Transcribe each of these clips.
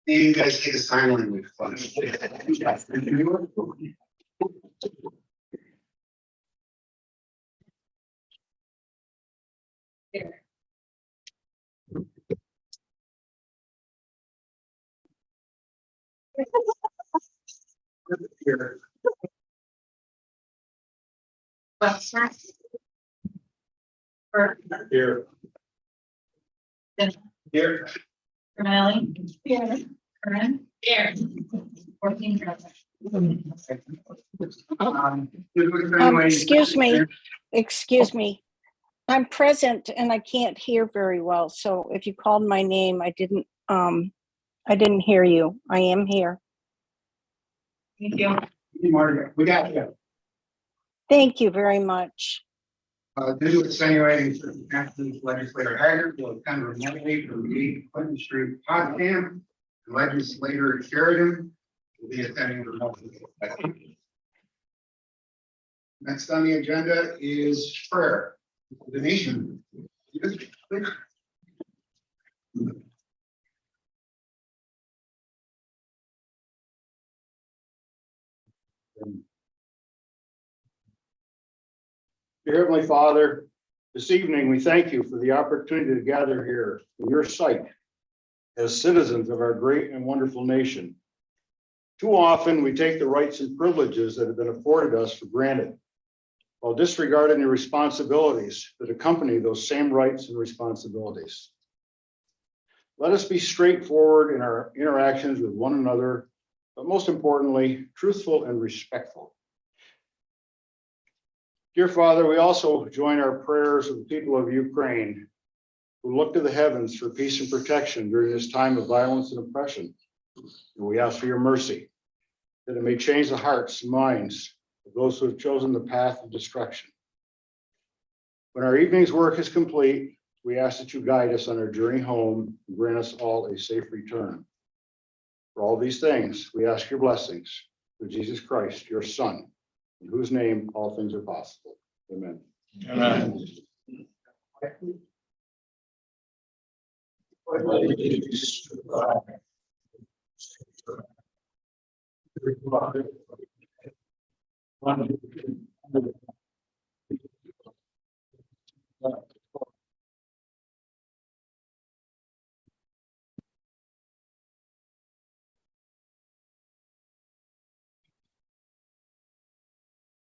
You guys take a sign language class. Here. Here. Here. Riley. Here. Curran. Here. 14 present. Excuse me. I'm present and I can't hear very well. So if you called my name, I didn't hear you. I am here. Thank you. Margaret, we got you. Thank you very much. Due to extenuating circumstances, Legislator Haggard will attend remotely from the 8 Clinton Street Potsdam. Legislator Sheridan will be attending remotely. Next on the agenda is prayer. The nation. Dear Heavenly Father, this evening we thank you for the opportunity to gather here in your sight as citizens of our great and wonderful nation. Too often we take the rights and privileges that have been afforded us for granted, while disregarding the responsibilities that accompany those same rights and responsibilities. Let us be straightforward in our interactions with one another, but most importantly, truthful and respectful. Dear Father, we also join our prayers of the people of Ukraine who look to the heavens for peace and protection during this time of violence and oppression. And we ask for your mercy, that it may change the hearts and minds of those who have chosen the path of destruction. When our evening's work is complete, we ask that you guide us on our journey home and grant us all a safe return. For all these things, we ask your blessings through Jesus Christ, your Son, in whose name all things are possible. Amen. Amen.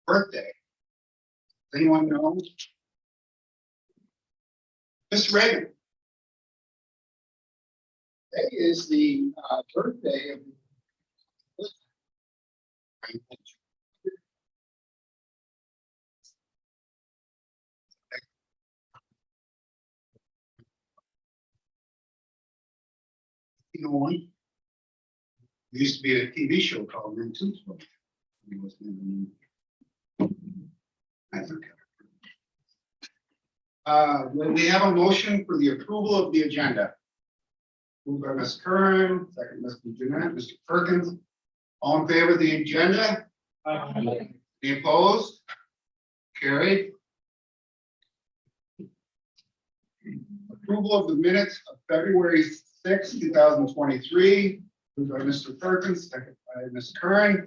Birthday. Does anyone know? Miss Reagan. Today is the birthday of there used to be a TV show called Room 212. That's okay. Will we have a motion for the approval of the agenda? Moved by Ms. Curran, second Mr. Jeanette, Mr. Perkins. All in favor of the agenda? Any opposed? Carried. Approval of the minutes of February 6, 2023. Moved by Mr. Perkins, second by Ms. Curran.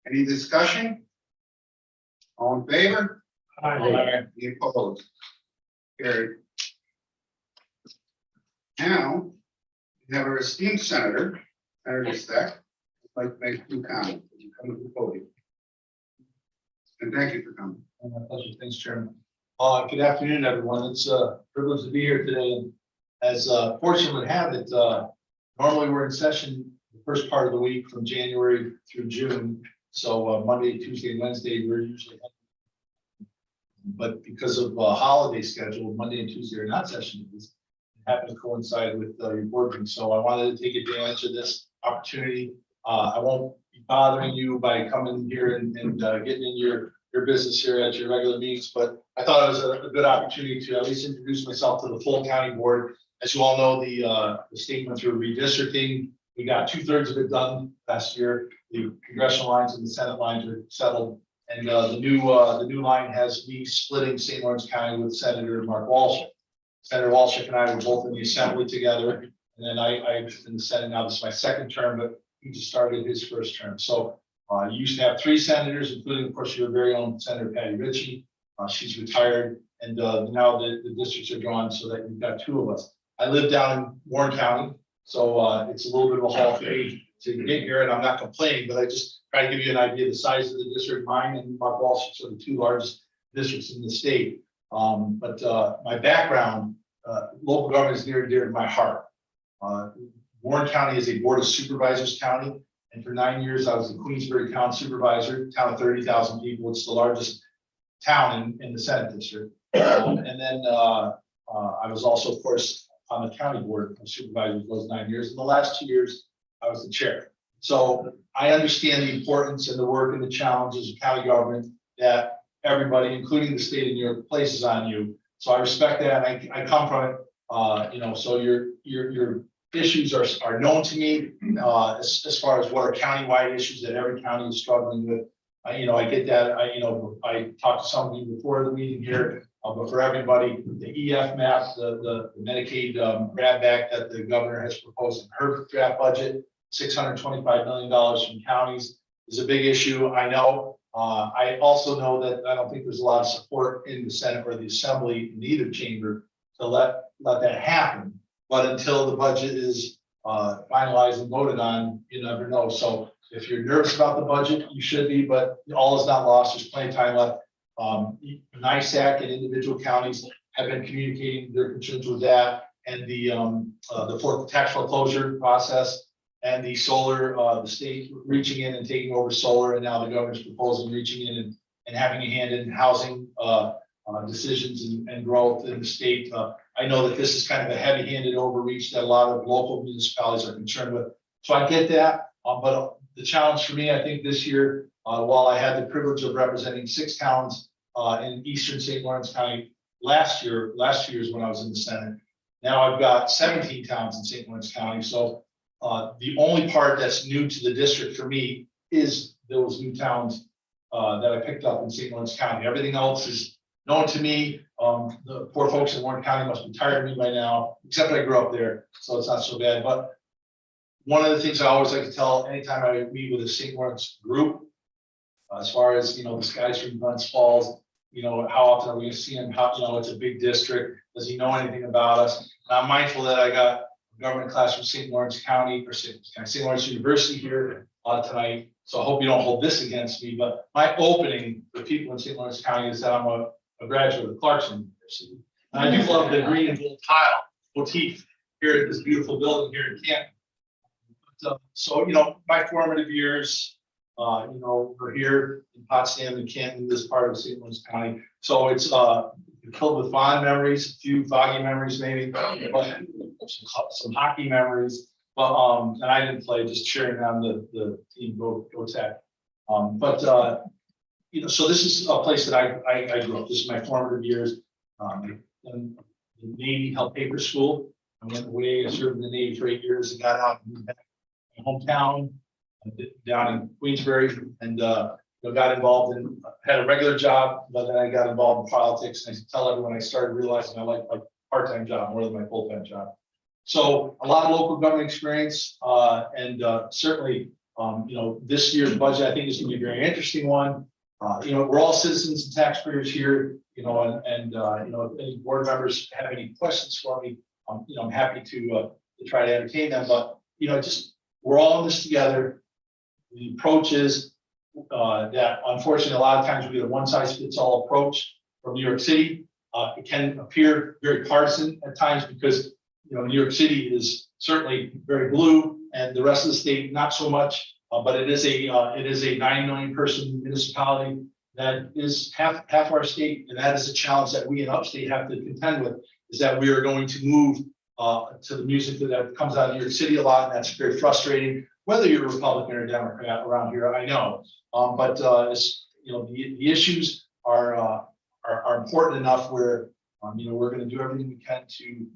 Any discussion? All in favor? Aye. Any opposed? Carried. Now, we have our esteemed Senator, Senator Steck, would like to make a few comments. Would you come to the podium? And thank you for coming. My pleasure. Thanks, Chairman. Good afternoon, everyone. It's a privilege to be here today. As fortune would have it, normally we're in session the first part of the week from January through June. So Monday, Tuesday, and Wednesday, we're usually. But because of holiday schedule, Monday and Tuesday are not session. It happened to coincide with your board meeting. So I wanted to take advantage of this opportunity. I won't be bothering you by coming here and getting in your business here at your regular meetings, but I thought it was a good opportunity to at least introduce myself to the full county board. As you all know, the state went through redistricting. We got 2/3 of it done last year. The congressional lines and the Senate lines are settled. And the new line has me splitting St. Lawrence County with Senator Mark Walsh. Senator Walsh and I were both in the assembly together. And then I'm in the Senate now. This is my second term, but he just started his first term. So you used to have 3 senators, including, of course, your very own Senator Patty Ritchie. She's retired. And now the districts are drawn so that you've got 2 of us. I live down in Warren County. So it's a little bit of a haul for me to get here, and I'm not complaining, but I just try to give you an idea of the size of the district. Mine and Mark Walsh are the 2 largest districts in the state. But my background, local government is near and dear to my heart. Warren County is a Board of Supervisors county, and for 9 years I was the Queensbury Town Supervisor, town of 30,000 people. It's the largest town in the Senate district. And then I was also, of course, on the county board of supervisors those 9 years. In the last 2 years, I was the chair. So I understand the importance and the work and the challenges of county government that everybody, including the state of New York, places on you. So I respect that. I come from it, so your issues are known to me as far as what are countywide issues that every county is struggling with. I get that. I talked to some of you before the meeting here. But for everybody, the EF map, the Medicaid grab back that the governor has proposed in her draft budget, $625 million from counties is a big issue. I know. I also know that I don't think there's a lot of support in the Senate or the Assembly in either chamber to let that happen. But until the budget is finalized and voted on, you never know. So if you're nervous about the budget, you should be, but all is not lost. There's plenty of time left. NISAC and individual counties have been communicating their concerns with that, and the tax foreclosure process and the solar, the state reaching in and taking over solar, and now the governor's proposing reaching in and having a hand in housing decisions and growth in the state. I know that this is kind of a heavy-handed overreach that a lot of local municipalities are concerned with. So I get that, but the challenge for me, I think this year, while I had the privilege of representing 6 towns in eastern St. Lawrence County last 2 years when I was in the Senate, now I've got 17 towns in St. Lawrence County. So the only part that's new to the district for me is those new towns that I picked up in St. Lawrence County. Everything else is known to me. The poor folks in Warren County must be tired of me by now, except I grew up there, so it's not so bad. But one of the things I always like to tell anytime I meet with a St. Lawrence group, as far as, this guys from Glens Falls, how often are we going to see him? How, it's a big district. Does he know anything about us? And I'm mindful that I got a government class from St. Lawrence County or St. Lawrence University here tonight. So I hope you don't hold this against me. But my opening for people in St. Lawrence County is that I'm a graduate of Clarkson University. And I do love the green and gold tile motif here at this beautiful building here in Canton. So, my formative years, we're here in Potsdam and Canton, this part of St. Louis County. So it's filled with fond memories, a few foggy memories maybe, but some hockey memories. But and I didn't play, just cheering on the team, go Tech. So this is a place that I grew up. This is my formative years. And the Navy helped paper school. I went away, I served in the Navy for 8 years and got out and moved back to my hometown down in Queensbury, and got involved in, had a regular job, but then I got involved in politics. And I tell everyone I started realizing I like my part-time job more than my full-time job. So a lot of local government experience, and certainly, this year's budget I think is going to be a very interesting one. We're all citizens and taxpayers here, and if any board members have any questions for me, I'm happy to try to entertain them. But we're all in this together. The approach is that unfortunately a lot of times we get a one-size-fits-all approach from New York City. It can appear very partisan at times because New York City is certainly very blue, and the rest of the state not so much. But it is a 9 million person municipality that is half our state, and that is a challenge that we in upstate have to contend with. Is that we are going to move to the music that comes out of New York City a lot, and that's very frustrating. Whether you're a Republican or Democrat around here, I know, but the issues are important enough where we're going to do everything we can to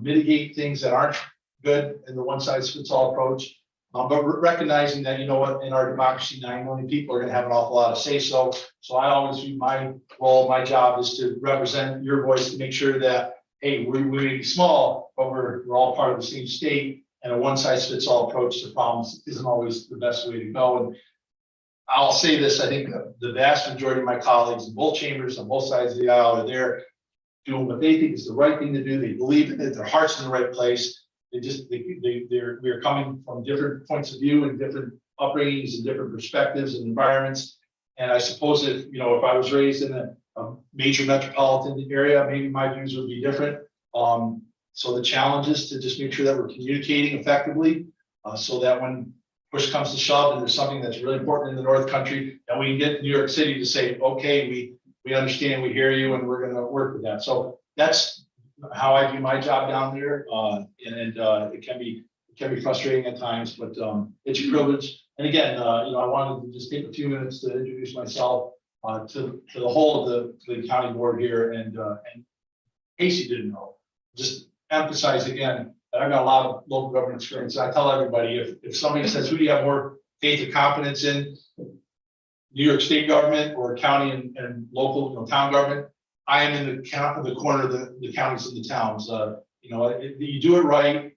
mitigate things that aren't good in the one-size-fits-all approach. But recognizing that, you know what, in our democracy, 9 million people are gonna have an awful lot of say so. So I always view my role, my job is to represent your voice to make sure that, hey, we may be small, but we're all part of the same state. And a one size fits all approach to problems isn't always the best way to go. And I'll say this, I think the vast majority of my colleagues in both chambers on both sides of the aisle are there doing what they think is the right thing to do. They believe in it, their heart's in the right place. We're coming from different points of view and different upbringings and different perspectives and environments. And I suppose if I was raised in a major metropolitan area, maybe my views would be different. So the challenge is to just make sure that we're communicating effectively, so that when push comes to shove and there's something that's really important in the North Country, that we can get New York City to say, okay, we understand, we hear you, and we're gonna work with that. So that's how I do my job down there. It can be frustrating at times, but it's a privilege. And again, I wanted to just take a few minutes to introduce myself to the whole of the county board here. And in case you didn't know, just emphasize again that I've got a lot of local government experience. I tell everybody, if somebody says, who do you have more faith or confidence in, New York State government or county and local, town government, I am in the corner of the counties and the towns. You do it right.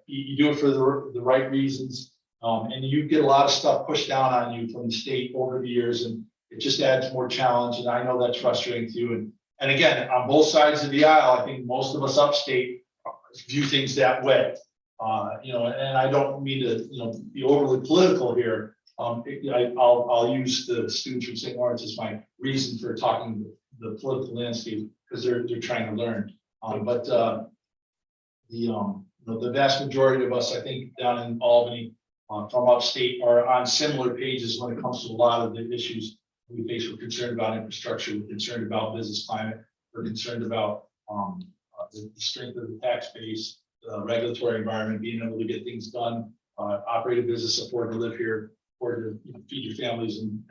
You do it for the right reasons. And you get a lot of stuff pushed down on you from the state over the years, and it just adds more challenge. And I know that's frustrating too. And again, on both sides of the aisle, I think most of us upstate view things that way. And I don't mean to, be overly political here. I'll use the students from St. Lawrence as my reason for talking the political landscape, because they're trying to learn. But the vast majority of us, I think, down in Albany, from upstate, are on similar pages when it comes to a lot of the issues we face. We're concerned about infrastructure, we're concerned about business climate, we're concerned about the strength of the tax base, the regulatory environment, being able to get things done, operate a business, afford to live here, afford to feed your families and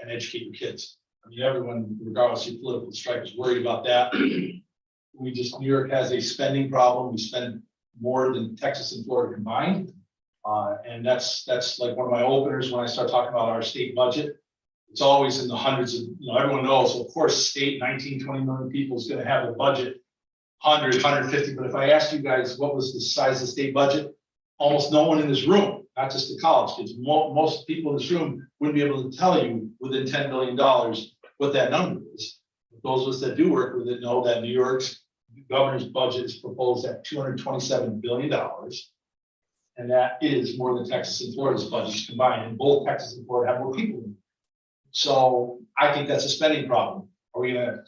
educate your kids. I mean, everyone, regardless of political stripe, is worried about that. New York has a spending problem. We spend more than Texas and Florida combined. And that's like one of my openers when I start talking about our state budget. It's always in the hundreds of, everyone knows, of course, state 19, 20 million people is going to have a budget 100, 150. But if I asked you guys what was the size of the state budget, almost no one in this room, not just the college kids, most people in this room wouldn't be able to tell you within $10 billion what that number is. Those of us that do work with it know that New York's governor's budget is proposed at $227 billion. And that is more than Texas and Florida's budgets combined. And both Texas and Florida have more people in it. So I think that's a spending problem. Are we going to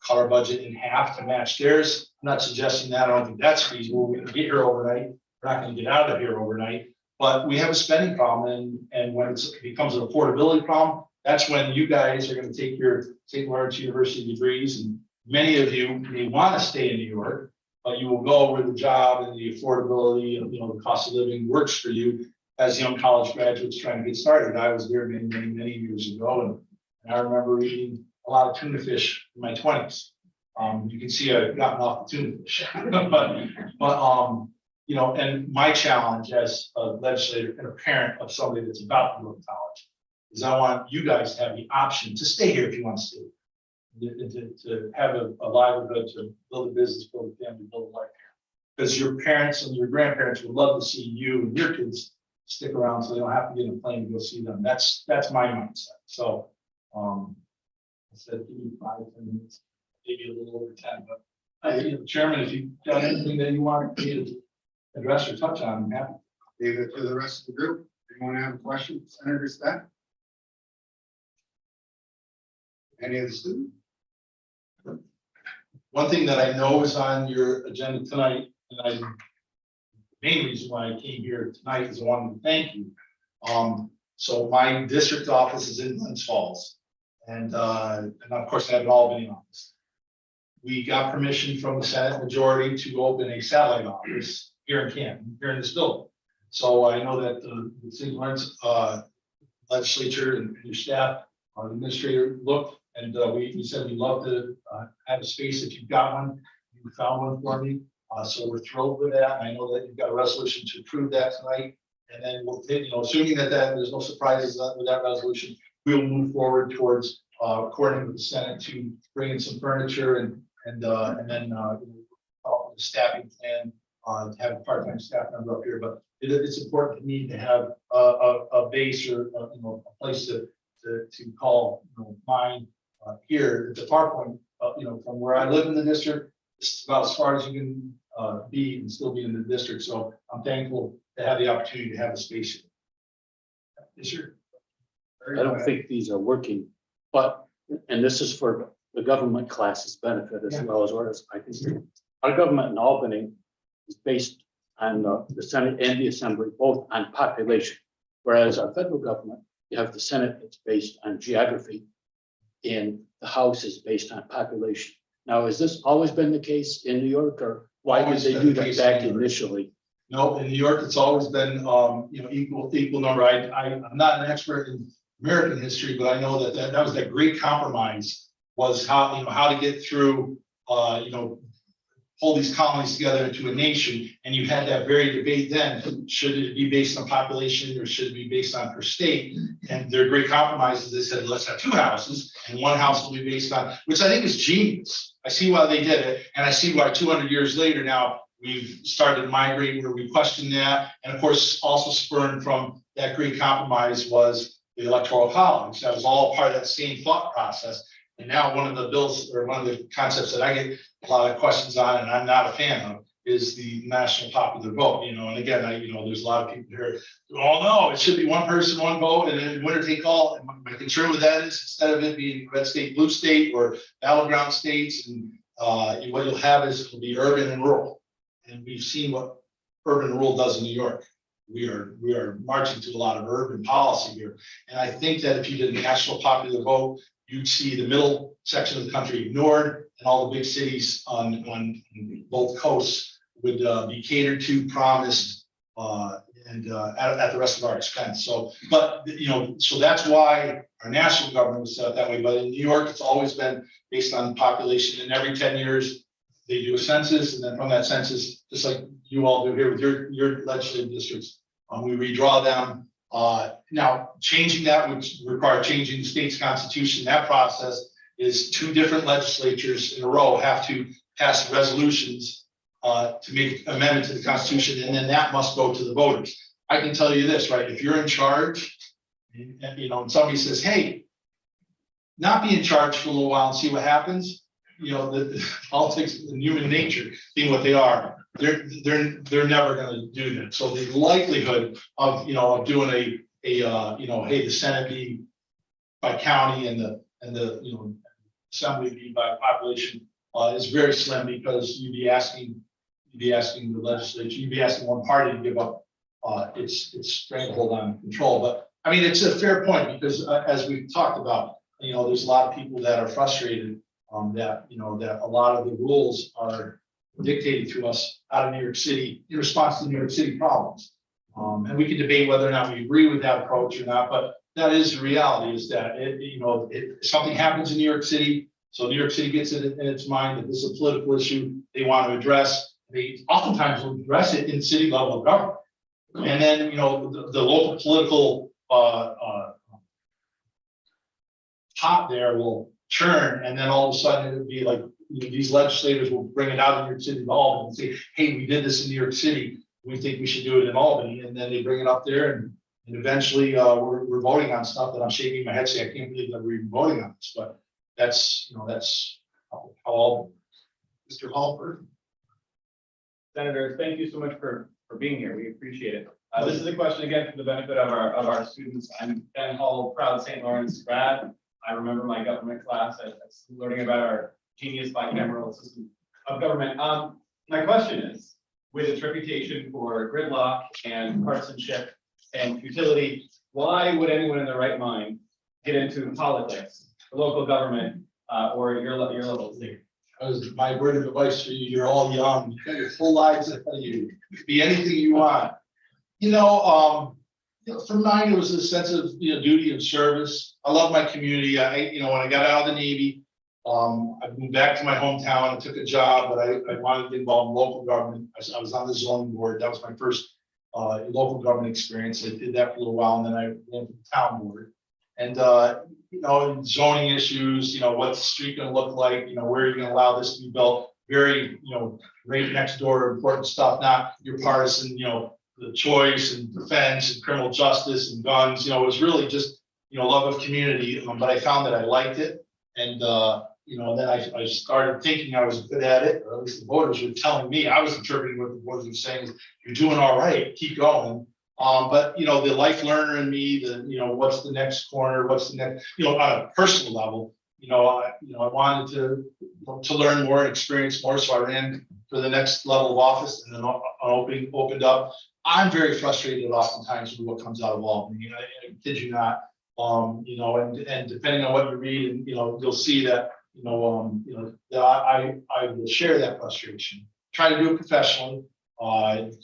cut our budget in half to match theirs? I'm not suggesting that. I don't think that's feasible. We can get here overnight. We're not going to get out of here overnight. But we have a spending problem. And when it becomes an affordability problem, that's when you guys are going to take your St. Lawrence University degrees. And many of you may want to stay in New York, but you will go where the job and the affordability and the cost of living works for you as young college graduates trying to get started. I was there many years ago, and I remember eating a lot of tuna fish in my 20s. You can see I've gotten off the tuna fish, but and my challenge as a legislator and a parent of somebody that's about to go to college is I want you guys to have the option to stay here if you want to stay, to have a livelihood, to build a business, build a family, build a life here. Because your parents and your grandparents would love to see you and your kids stick around so they don't have to get in a plane to go see them. That's my mindset. So I said, give me 5-10 minutes, maybe a little over 10, but Chairman, if you've got anything that you want me to address or touch on, I'm happy. David, to the rest of the group, anyone have a question? Senator Stack? Any of the students? One thing that I know is on your agenda tonight, and the main reason why I came here tonight is I wanted to thank you. So my district office is in Glens Falls, and of course I have an Albany office. We got permission from the Senate majority to open a satellite office here in Canton, here in this building. So I know that the St. Lawrence legislature and your staff, our administrator looked, and we said we'd love to have a space if you've got one. You found one for me. So we're thrilled with that. I know that you've got a resolution to approve that tonight. And then we'll take, assuming that there's no surprises with that resolution, we'll move forward towards coordinating with the Senate to bring in some furniture and then the staffing plan, to have a part-time staff member up here. But it's important to me to have a base or a place to call mine here at the Far Point. From where I live in the district, this is about as far as you can be and still be in the district. So I'm thankful to have the opportunity to have a space here. Yes, sir. I don't think these are working, but, and this is for the government class's benefit as well as ours. I think our government in Albany is based on the Senate and the Assembly, both on population. Whereas our federal government, you have the Senate, it's based on geography, and the House is based on population. Now, has this always been the case in New York, or why did Always they been do the that case back in New York. initially? No, in New York, it's always been, equal number. I'm not an expert in American history, but I know that was that great compromise was how to get through, pull these colonies together into a nation. And you had that very debate then, should it be based on population or should it be based on per state? And their great compromises, they said, let's have two houses and one house will be based on, which I think is genius. I see why they did it. And I see why 200 years later now, we've started to migrate where we question that. And of course, also spurned from that great compromise was the Electoral College. That was all part of that same thought process. And now one of the bills or one of the concepts that I get a lot of questions on, and I'm not a fan of, is the national popular vote. And again, there's a lot of people here, oh no, it should be one person, one vote, and then winner take all. And my concern with that is instead of it being red state, blue state, or battleground states, and what you'll have is it'll be urban and rural. And we've seen what urban and rural does in New York. We are marching to a lot of urban policy here. And I think that if you did a national popular vote, you'd see the middle section of the country ignored, and all the big cities on both coasts would be catered to, promised, and at the rest of our expense. So that's why our national government was set up that way. But in New York, it's always been based on population, and every 10 years they do a census, and then from that census, just like you all do here with your legislative districts, we redraw them. Now, changing that would require changing the state's constitution. That process is 2 different legislatures in a row have to pass resolutions to make amendment to the Constitution, and then that must go to the voters. I can tell you this, right? If you're in charge, and somebody says, "Hey, not be in charge for a little while and see what happens," the politics and human nature being what they are, they're never going to do that. So the likelihood of doing a hey, the Senate be by county and the Assembly be by population is very slim, because you'd be asking the legislature, you'd be asking one party to give up its stranglehold on control. But I mean, it's a fair point, because as we've talked about, there's a lot of people that are frustrated that a lot of the rules are dictated to us out of New York City in response to New York City problems. And we can debate whether or not we agree with that approach or not, but that is the reality, is that if something happens in New York City, so New York City gets it in its mind that this is a political issue they want to address, they oftentimes will address it in city level government. And then, the local political pot there will churn, and then all of a sudden it would be like, these legislators will bring it out in New York City to Albany and say, "Hey, we did this in New York City. We think we should do it in Albany." And then they bring it up there, and eventually we're voting on stuff that I'm shaking my head saying, "I can't believe that we're even voting on this." But that's how all. Mr. Hallford. Senator, thank you so much for being here. We appreciate it. This is a question again for the benefit of our students. I'm Ben Hall, proud St. Lawrence grad. I remember my government class at learning about our genius bicameral system of government. My question is, with its reputation for gridlock and partisanship and futility, why would anyone in their right mind get into politics, local government, or your level state? My word of advice for you: you're all young. You got your whole lives ahead of you. You could be anything you want. For mine, it was a sense of duty and service. I love my community. When I got out of the Navy, I moved back to my hometown and took a job, but I wanted to get involved in local government. I was on the zoning board. That was my first local government experience. I did that for a little while, and then I went to the town board. And, zoning issues, what's the street gonna look like, where are you gonna allow this to be built? Very, right next door, important stuff, not your partisan, the choice and defense and criminal justice and guns, it was really just, love of community, but I found that I liked it. And, then I started thinking I was good at it, or at least the voters were telling me, I was interpreting what the voters were saying, is, you're doing all right, keep going. But the life learner in me, what's the next corner, what's the next, on a personal level, I wanted to learn more and experience more. So I ran for the next level of office, and then opened up. I'm very frustrated oftentimes with what comes out of Albany. I kid you not. And depending on what you read, and you'll see that, that I will share that frustration. Try to do it professionally.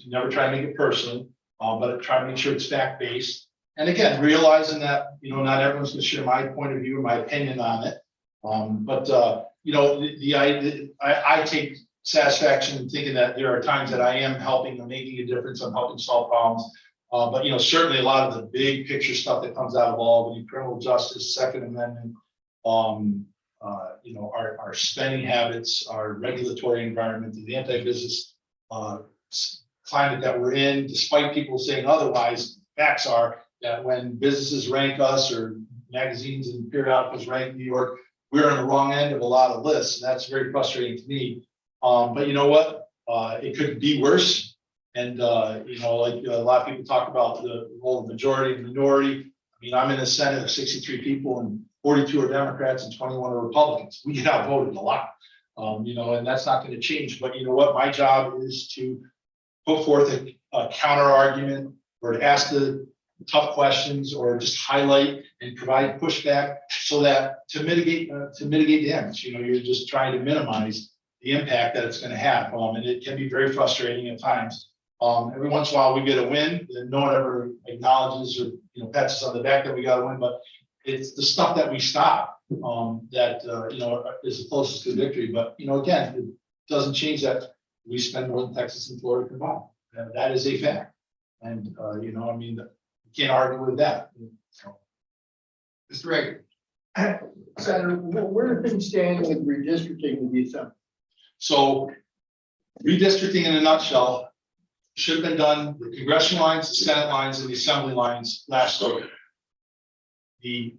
Never try to make it personal. But try to make sure it's fact-based. And again, realizing that, not everyone's gonna share my point of view or my opinion on it. I take satisfaction in thinking that there are times that I am helping and making a difference. I'm helping solve problems. But certainly a lot of the big picture stuff that comes out of Albany, criminal justice, Second Amendment, our spending habits, our regulatory environment, the anti-business climate that we're in, despite people saying otherwise, facts are that when businesses rank us, or magazines and periodicals rank New York, we're on the wrong end of a lot of lists. And that's very frustrating to me. But you know what? It could be worse. And like a lot of people talk about the role of majority and minority. I mean, I'm in a Senate of 63 people, and 42 are Democrats and 21 are Republicans. We get outvoted a lot. And that's not going to change. But you know what? My job is to put forth a counter argument, or to ask the tough questions, or just highlight and provide pushback, so that to mitigate the damage. You're just trying to minimize the impact that it's going to have. And it can be very frustrating at times. Every once in a while we get a win, and no one ever acknowledges or pats us on the back that we got a win, but it's the stuff that we stop that is the closest to victory. But again, it doesn't change that we spend more than Texas and Florida combined. And that is a fact. And you can't argue with that. Mr. Reagan. Senator, where do things stand with redistricting in the Assembly? So redistricting in a nutshell should have been done, the congressional lines, the Senate lines, and the Assembly lines last year. The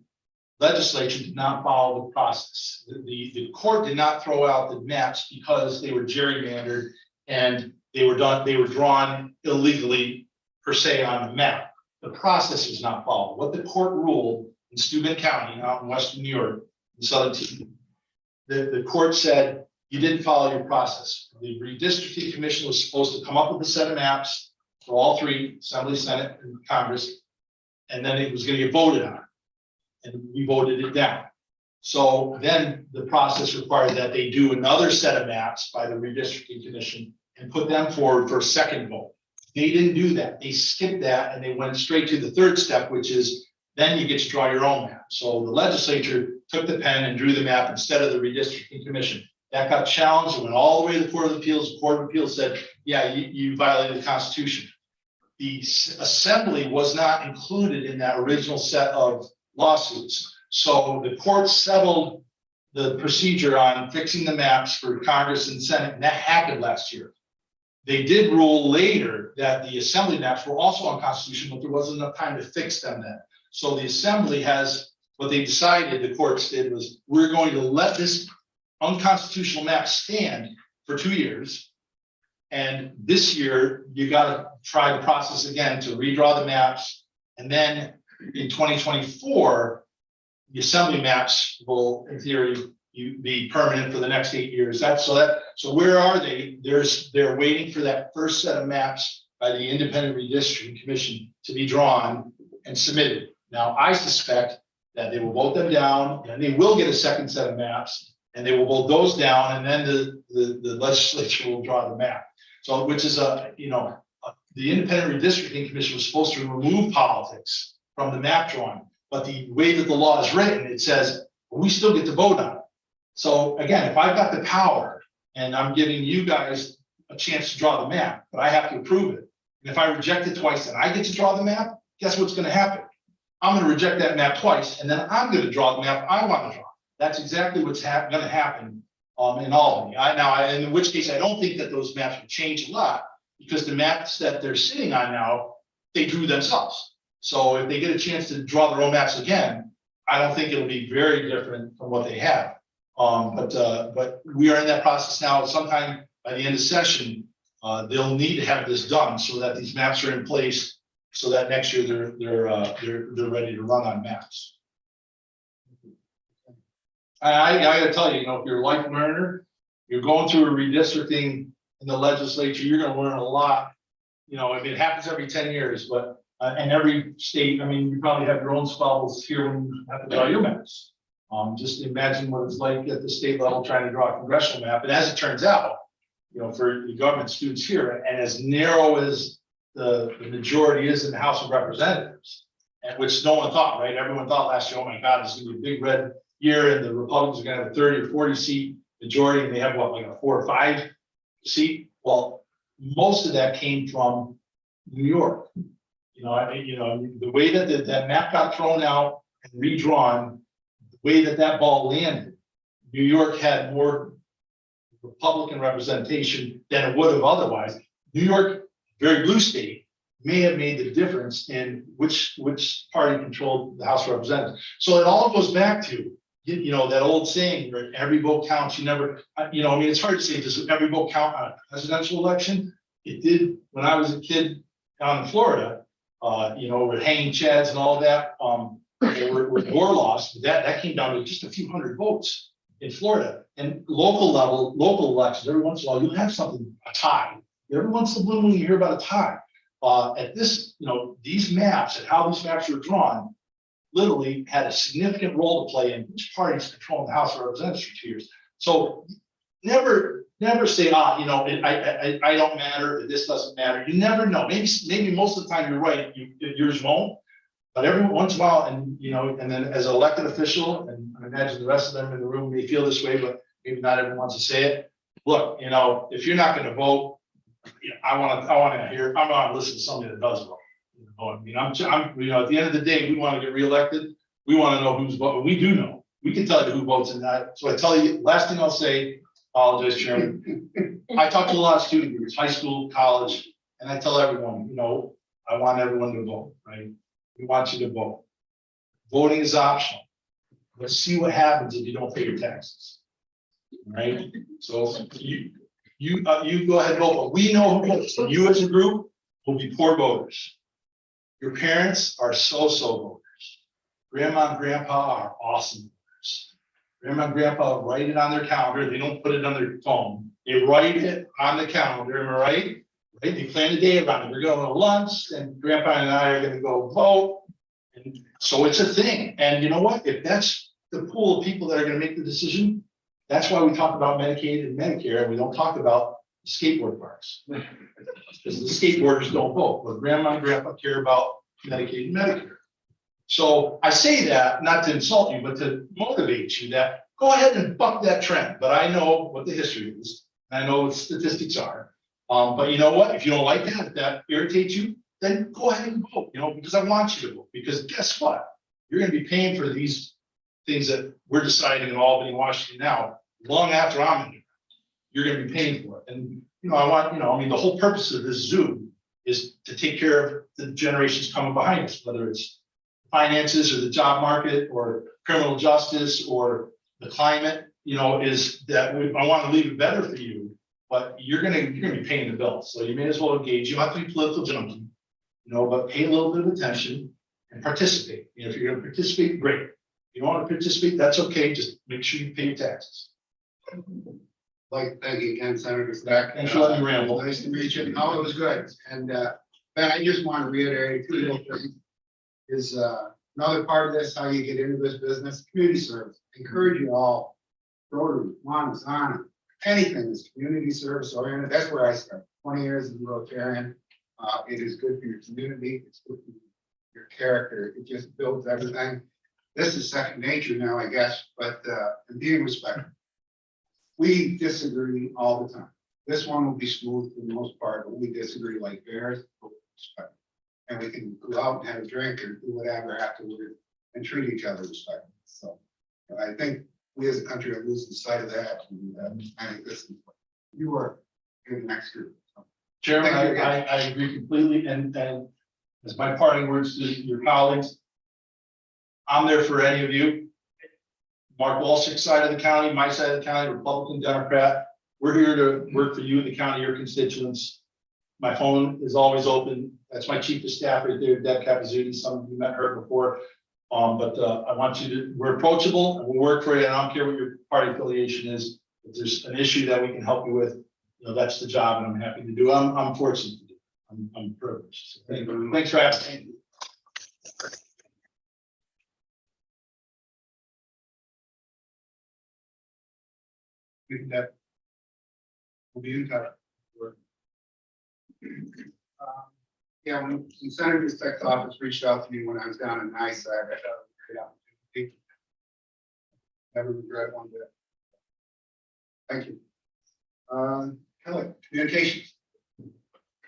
legislature did not follow the process. The court did not throw out the maps because they were gerrymandered and they were drawn illegally per se on the map. The process was not followed. What the court ruled in Steuben County out in Western New York, in Southern T, the court said you didn't follow your process. The redistricting commission was supposed to come up with a set of maps for all three, Assembly, Senate, and Congress, and then it was going to get voted on. And we voted it down. So then the process required that they do another set of maps by the redistricting commission and put them forward for a second vote. They didn't do that. They skipped that and they went straight to the third step, which is then you get to draw your own map. So the legislature took the pen and drew the map instead of the redistricting commission. That got challenged and went all the way to the Court of Appeals. The Court of Appeals said, yeah, you violated the Constitution. The Assembly was not included in that original set of lawsuits. So the court settled the procedure on fixing the maps for Congress and Senate, and that happened last year. They did rule later that the Assembly maps were also unconstitutional, but there wasn't enough time to fix them then. So the Assembly has, what they decided, the courts did, was we're going to let this unconstitutional map stand for 2 years. And this year, you got to try the process again to redraw the maps. And then in 2024, the Assembly maps will, in theory, be permanent for the next 8 years. So where are they? They're waiting for that first set of maps by the Independent Redistricting Commission to be drawn and submitted. Now, I suspect that they will vote them down, and they will get a second set of maps, and they will vote those down, and then the legislature will draw the map. So, which is the Independent Redistricting Commission was supposed to remove politics from the map drawing, but the way that the law is written, it says we still get to vote on it. So again, if I've got the power and I'm giving you guys a chance to draw the map, but I have to approve it, And if I reject it twice and I get to draw the map, guess what's gonna happen? I'm gonna reject that map twice, and then I'm gonna draw the map I wanna draw. That's exactly what's gonna happen, in Albany. In which case, I don't think that those maps will change a lot, because the maps that they're sitting on now, they drew themselves. So if they get a chance to draw their own maps again, I don't think it'll be very different from what they have. But we are in that process now. Sometime by the end of session, they'll need to have this done so that these maps are in place, so that next year they're ready to run on maps. I gotta tell you, if you're a life learner, you're going through a redistricting in the legislature, you're gonna learn a lot. If it happens every 10 years, but and every state, I mean, you probably have your own squabbles here when you have to draw your maps. Just imagine what it's like at the state level trying to draw a congressional map. And as it turns out, for the government students here, and as narrow as the majority is in the House of Representatives, and which no one thought, right? Everyone thought last year, oh my God, this is gonna be a big red year, and the Republicans are gonna have a 30 or 40 seat majority, and they have what, like a 4 or 5 seat? Well, most of that came from New York. The way that that map got thrown out and redrawn, the way that ball landed, New York had more Republican representation than it would have otherwise. New York, very blue state, may have made the difference in which party controlled the House of Representatives. So it all goes back to, that old saying, where every vote counts. You never, it's hard to say, does every vote count on a presidential election? It did when I was a kid down in Florida, with hanging chads and all that, were door lost. That came down to just a few hundred votes in Florida. And local elections, every once in a while, you'll have something, a tie. Every once in a blue moon, you hear about a tie. At this, these maps and how these maps were drawn, literally had a significant role to play in which parties control the House of Representatives for 2 years. So never say, I don't matter, this doesn't matter. You never know. Maybe most of the time you're right, yours won't. But every once in a while, and then as an elected official, and I imagine the rest of them in the room may feel this way, but maybe not everyone wants to say it. Look, if you're not going to vote, I want to listen to somebody that does vote. At the end of the day, we want to get reelected. We want to know who's voting. We do know. We can tell you who votes in that. So I tell you, last thing I'll say, apologize, Chairman. I talk to a lot of student groups, high school, college, and I tell everyone, I want everyone to vote, right? We want you to vote. Voting is optional. Let's see what happens if you don't pay your taxes. Right? So you go ahead and vote, but we know who votes. So you as a group will be poor voters. Your parents are so-so voters. Grandma and grandpa are awesome voters. Grandma and grandpa write it on their calendar. They don't put it on their phone. They write it on the calendar, am I right? Right? They plan the day around it. We're going to lunch, and grandpa and I are going to go vote. And so it's a thing. And you know what? If that's the pool of people that are going to make the decision, that's why we talk about Medicaid and Medicare, and we don't talk about skateboard parks. Because the skateboarders don't vote, but grandma and grandpa care about Medicaid and Medicare. So I say that not to insult you, but to motivate you that go ahead and buck that trend. But I know what the history is, and I know what statistics are. But you know what? If you don't like that, if that irritates you, then go ahead and vote, because I want you to vote. Because guess what? You're going to be paying for these things that we're deciding in Albany, Washington now, long after I'm in here. You're going to be paying for it. And, the whole purpose of this Zoom is to take care of the generations coming behind us, whether it's finances or the job market or criminal justice or the climate, is that I want to leave it better for you, but you're going to be paying the bills. So you may as well engage. You don't have to be political junkie, but pay a little bit of attention and participate. If you're going to participate, great. If you don't want to participate, that's okay. Just make sure you pay your taxes. Thank you again, Senator Stack. Thanks for letting me ramble. Nice to meet you. No, it was good. And Ben, I just want to reiterate two little things. Is another part of this, how you get into this business, community service. Encourage you all, Rotary, Montezana, anything that's community service oriented. That's where I started. 20 years as a Rotarian. It is good for your community. It's good for your character. It just builds everything. This is second nature now, I guess, but in being respectful. We disagree all the time. This one will be smooth for the most part, but we disagree like bears. And we can go out and have a drink and do whatever afterward and treat each other respectfully. So I think we as a country are losing sight of that. And I think this is, you are in the next group. So, Chairman, Thank you, I agree completely, and as my parting words to your colleagues, I'm there for any of you. Mark Walsh's side of the county, my side of the county, Republican, Democrat, we're here to work for you, the county, your constituents. My phone is always open. That's my chief of staff right there, Deb Capizzuti. Some of you met her before. But I want you to, we're approachable and we'll work for you. And I don't care what your party affiliation is. If there's an issue that we can help you with, you know, that's the job and I'm happy to do. I'm fortunate to do. I'm privileged. So thank you. Thanks for asking. We'll be in touch. Yeah, when Senator Steck's office reached out to me when I was down in NICE, I thought it was a great opportunity. Never regret one bit. Thank you. Kelly, communications.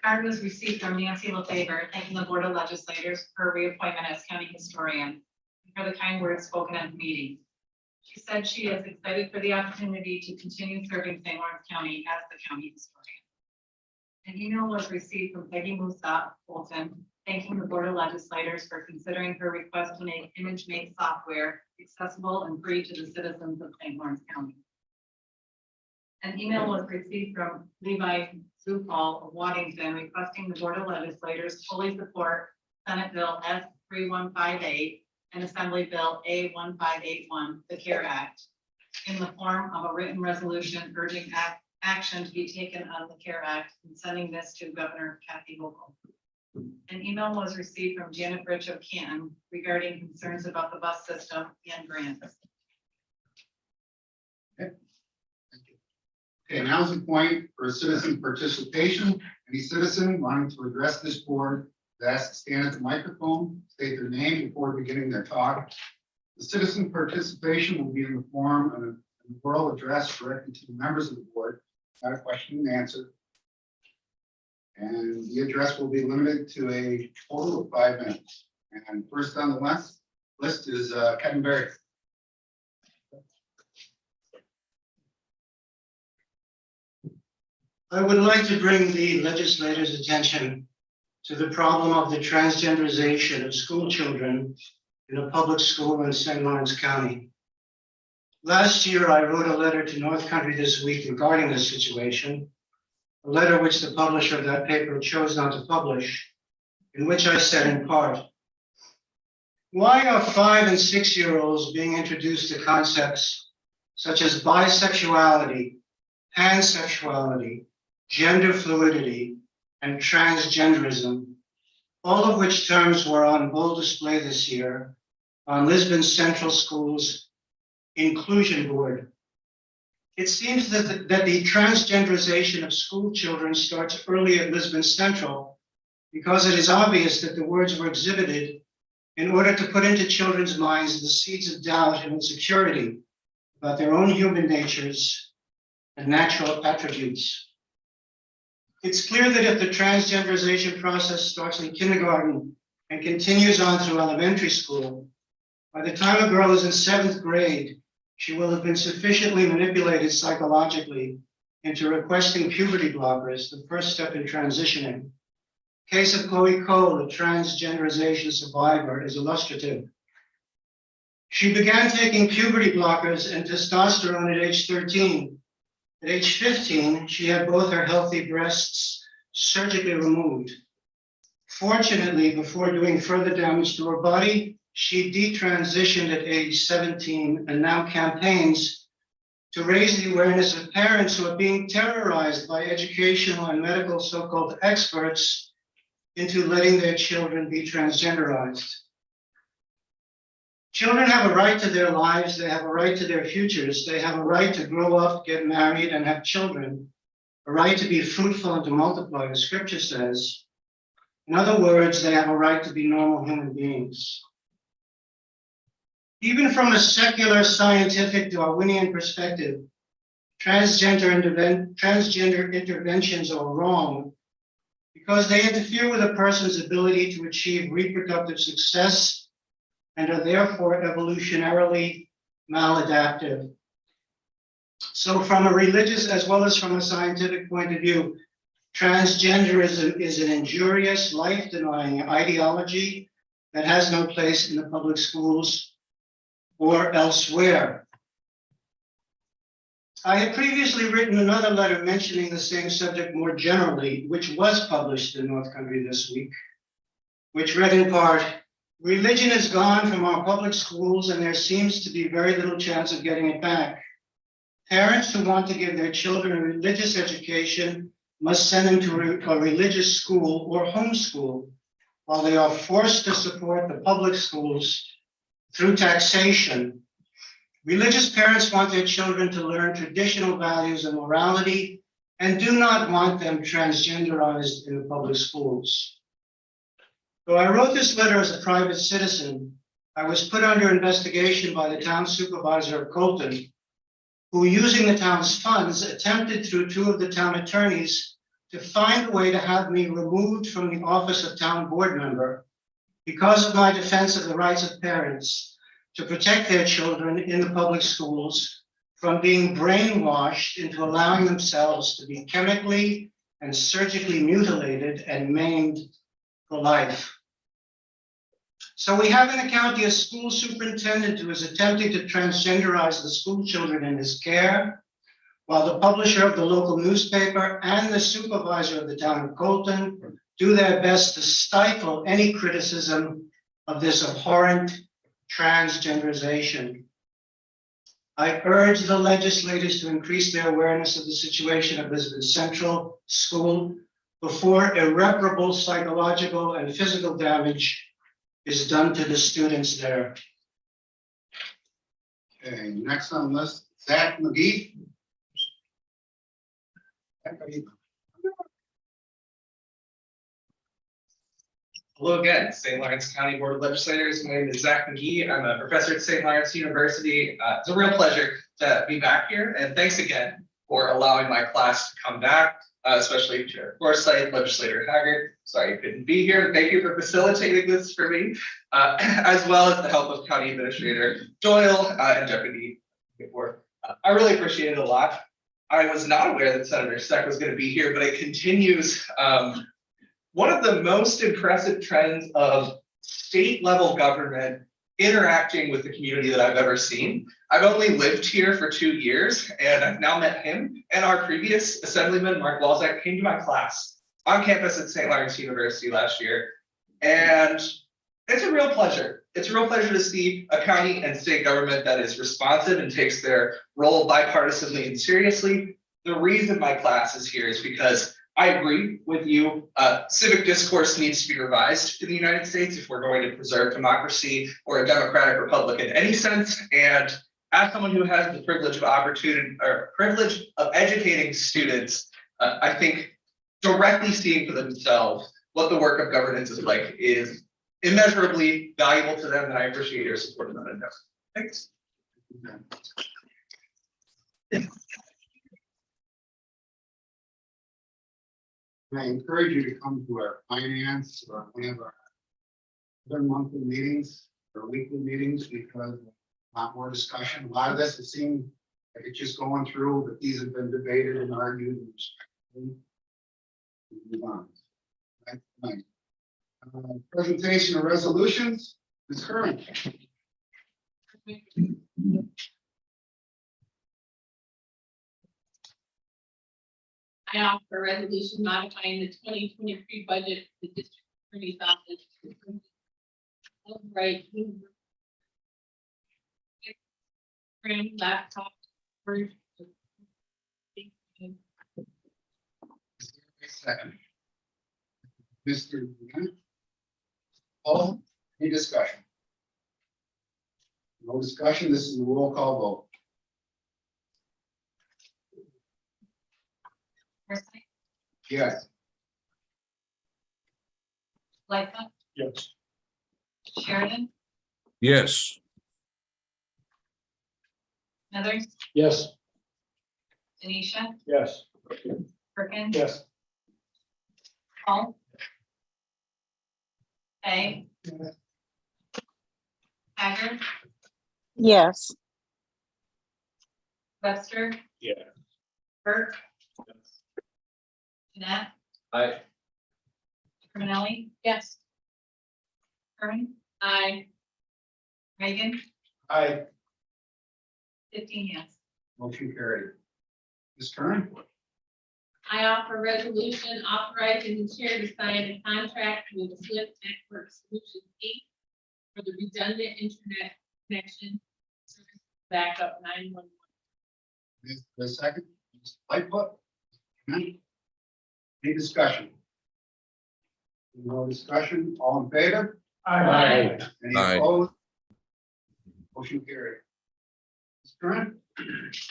Card was received from Nancy LaFever, thanking the Board of Legislators for her reappointment as county historian and for the kind words spoken at the meeting. She said she is excited for the opportunity to continue serving St. Lawrence County as the county historian. An email was received from Peggy Musa Fulton, thanking the Board of Legislators for considering her request to make ImageMate software accessible and free to the citizens of St. Lawrence County. An email was received from Levi Zufall of Waddington requesting the Board of Legislators fully support Senate Bill S 3158 and Assembly Bill A 1581, the CARE Act, in the form of a written resolution urging action to be taken on the CARE Act and sending this to Governor Kathy Hochul. An email was received from Janet Rich of Canton regarding concerns about the bus system and grants. Okay, now's the point for citizen participation. Any citizen wanting to address this board is asked to stand at the microphone, state their name before beginning their talk. The citizen participation will be in the form of an oral address directed to the members of the board, not a question and answer. And the address will be limited to a total of 5 minutes. And first on the list is Kevin Berry. I would like to bring the legislators' attention to the problem of the transgenderization of school children in a public school in St. Lawrence County. Last year, I wrote a letter to North Country This Week regarding this situation, a letter which the publisher of that paper chose not to publish, in which I said in part, why are 5- and 6-year-olds being introduced to concepts such as bisexuality, pansexuality, gender fluidity, and transgenderism, all of which terms were on full display this year on Lisbon Central School's Inclusion Board? It seems that the transgenderization of school children starts early at Lisbon Central because it is obvious that the words were exhibited in order to put into children's minds the seeds of doubt and insecurity about their own human natures and natural attributes. It's clear that if the transgenderization process starts in kindergarten and continues on through elementary school, by the time a girl is in 7th grade, she will have been sufficiently manipulated psychologically into requesting puberty blockers, the first step in transitioning. Case of Chloe Cole, a transgenderization survivor, is illustrative. She began taking puberty blockers and testosterone at age 13. At age 15, she had both her healthy breasts surgically removed. Fortunately, before doing further damage to her body, she detransitioned at age 17 and now campaigns to raise the awareness of parents who are being terrorized by educational and medical so-called experts into letting their children be transgenderized. Children have a right to their lives, they have a right to their futures, they have a right to grow up, get married, and have children, a right to be fruitful and to multiply, as Scripture says. In other words, they have a right to be normal human beings. Even from a secular, scientific, Darwinian perspective, transgender interventions are wrong because they interfere with a person's ability to achieve reproductive success and are therefore evolutionarily maladaptive. So from a religious as well as from a scientific point of view, transgenderism is an injurious, life-denying ideology that has no place in the public schools or elsewhere. I had previously written another letter mentioning the same subject more generally, which was published in North Country this week, which read in part, "Religion is gone from our public schools and there seems to be very little chance of getting it back. Parents who want to give their children a religious education must send them to a religious school or homeschool, while they are forced to support the public schools through taxation. Religious parents want their children to learn traditional values and morality and do not want them transgenderized in the public schools." So I wrote this letter as a private citizen. I was put under investigation by the town supervisor of Colton, who, using the town's funds, attempted through two of the town attorneys to find a way to have me removed from the office of town board member because of my defense of the rights of parents to protect their children in the public schools from being brainwashed into allowing themselves to be chemically and surgically mutilated and maimed for life. So we have in the county a school superintendent who is attempting to transgenderize the school children in his care, while the publisher of the local newspaper and the supervisor of the town of Colton do their best to stifle any criticism of this abhorrent transgenderization. I urge the legislators to increase their awareness of the situation at Lisbon Central School before irreparable psychological and physical damage is done to the students there. Okay, next on the list, Zach McGee. Zach, are you- Hello again, St. Lawrence County Board of Legislators. My name is Zach McGee. I'm a professor at St. Lawrence University. It's a real pleasure to be back here, and thanks again for allowing my class to come back, especially Chair Forsyth, Legislator Haggard. Sorry you couldn't be here. Thank you for facilitating this for me, as well as the help of County Administrator Doyle and Deputy Whitworth. I really appreciate it a lot. I was not aware that Senator Steck was going to be here, but it continues one of the most impressive trends of state level government interacting with the community that I've ever seen. I've only lived here for 2 years and I've now met him, and our previous Assemblyman, Mark Walczak, came to my class on campus at St. Lawrence University last year. And it's a real pleasure. It's a real pleasure to see a county and state government that is responsive and takes their role bipartisanly and seriously. The reason my class is here is because I agree with you. Civic discourse needs to be revised in the United States if we're going to preserve democracy or a democratic republic in any sense. And as someone who has the privilege of educating students, I think directly seeing for themselves what the work of governance is like is immeasurably valuable to them, and I appreciate your support in that endeavor. Thanks. I encourage you to come to our finance or one of our other monthly meetings or weekly meetings, because a lot more discussion. A lot of this, it seemed like it's just going through, but these have been debated and argued. And respectfully. Move on. Right. Presentation of resolutions, Ms. Curran. I offer a resolution modifying the 2023 budget of the district attorney's office. Right. Laptop. Second. Mr. Paul, any discussion? No discussion, this is a roll call vote. Forsyth, Yes. Lightfoot, Yes. Sheridan, yes, Smithers, Yes. Denisha, Yes. Perkins. Yes. Paul. Hay. Hager, yes, Webster. Yeah. Burke. Jeanette, Aye. Terminelli, Yes. Kern, Aye. Reagan, Aye. 15 yes. Motion carried. Ms. Curran? I offer a resolution authorizing the chair to sign a contract with Flip Network Solutions Inc. for the redundant internet connection service backup 911. Is there a second? Mr. Lightfoot? Any discussion? No discussion, all in favor? Aye. Any Aye. opposed? Motion carried. Ms. Curran?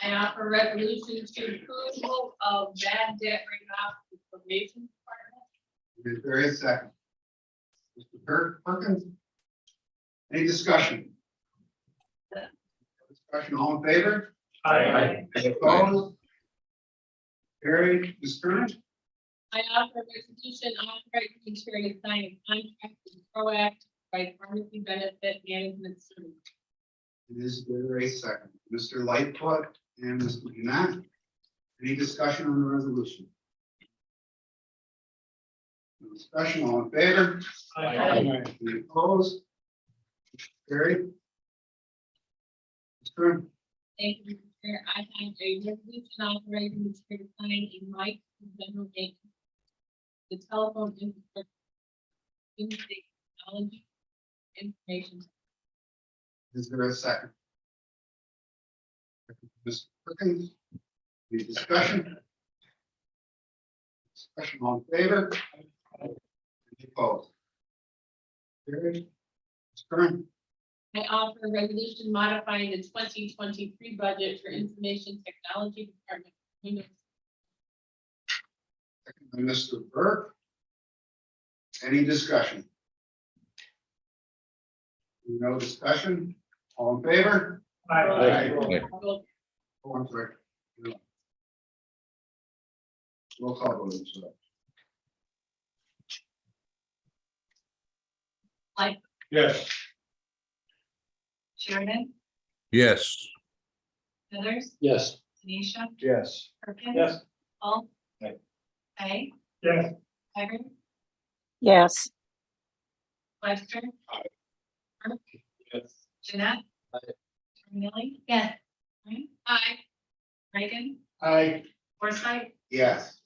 I offer a resolution to approval of bad debt write-off for probation department. Is there a second? Mr. Perkins? Any discussion? Discussion, all in favor? Aye. Any opposed? Carried. Ms. Curran? I offer a resolution authorizing the chair to sign a contract with Proact by pharmacy benefit management service. Is there a second? Mr. Lightfoot and Mr. Jeanette? Any discussion on the resolution? No discussion, all in favor? Aye. Any opposed? Carried. Ms. Curran? Thank you, Mr. Chair. I have a resolution authorizing the chair to sign a mic for general maintenance. The telephone infrastructure. In-state technology. Information. Is there a second? Mr. Perkins? Any discussion? Discussion, all in favor? Any opposed? Carried. Ms. Curran? I offer a resolution modifying the 2023 budget for information technology department. Windows. Second by Mr. Burke. Any discussion? No discussion? All in favor? Aye. Oh, I'm sorry. Roll call vote, sorry. Yes. Sheridan, Yes. Smithers, Yes. Denisha, Yes. Perkins. Yes. Paul. Aye. Hay. Yes. Hager, yes, Webster. Burke, Yes. Jeanette. Aye. Terminelli. Yes. Aye. Reagan, Aye. Forsythe, Yes.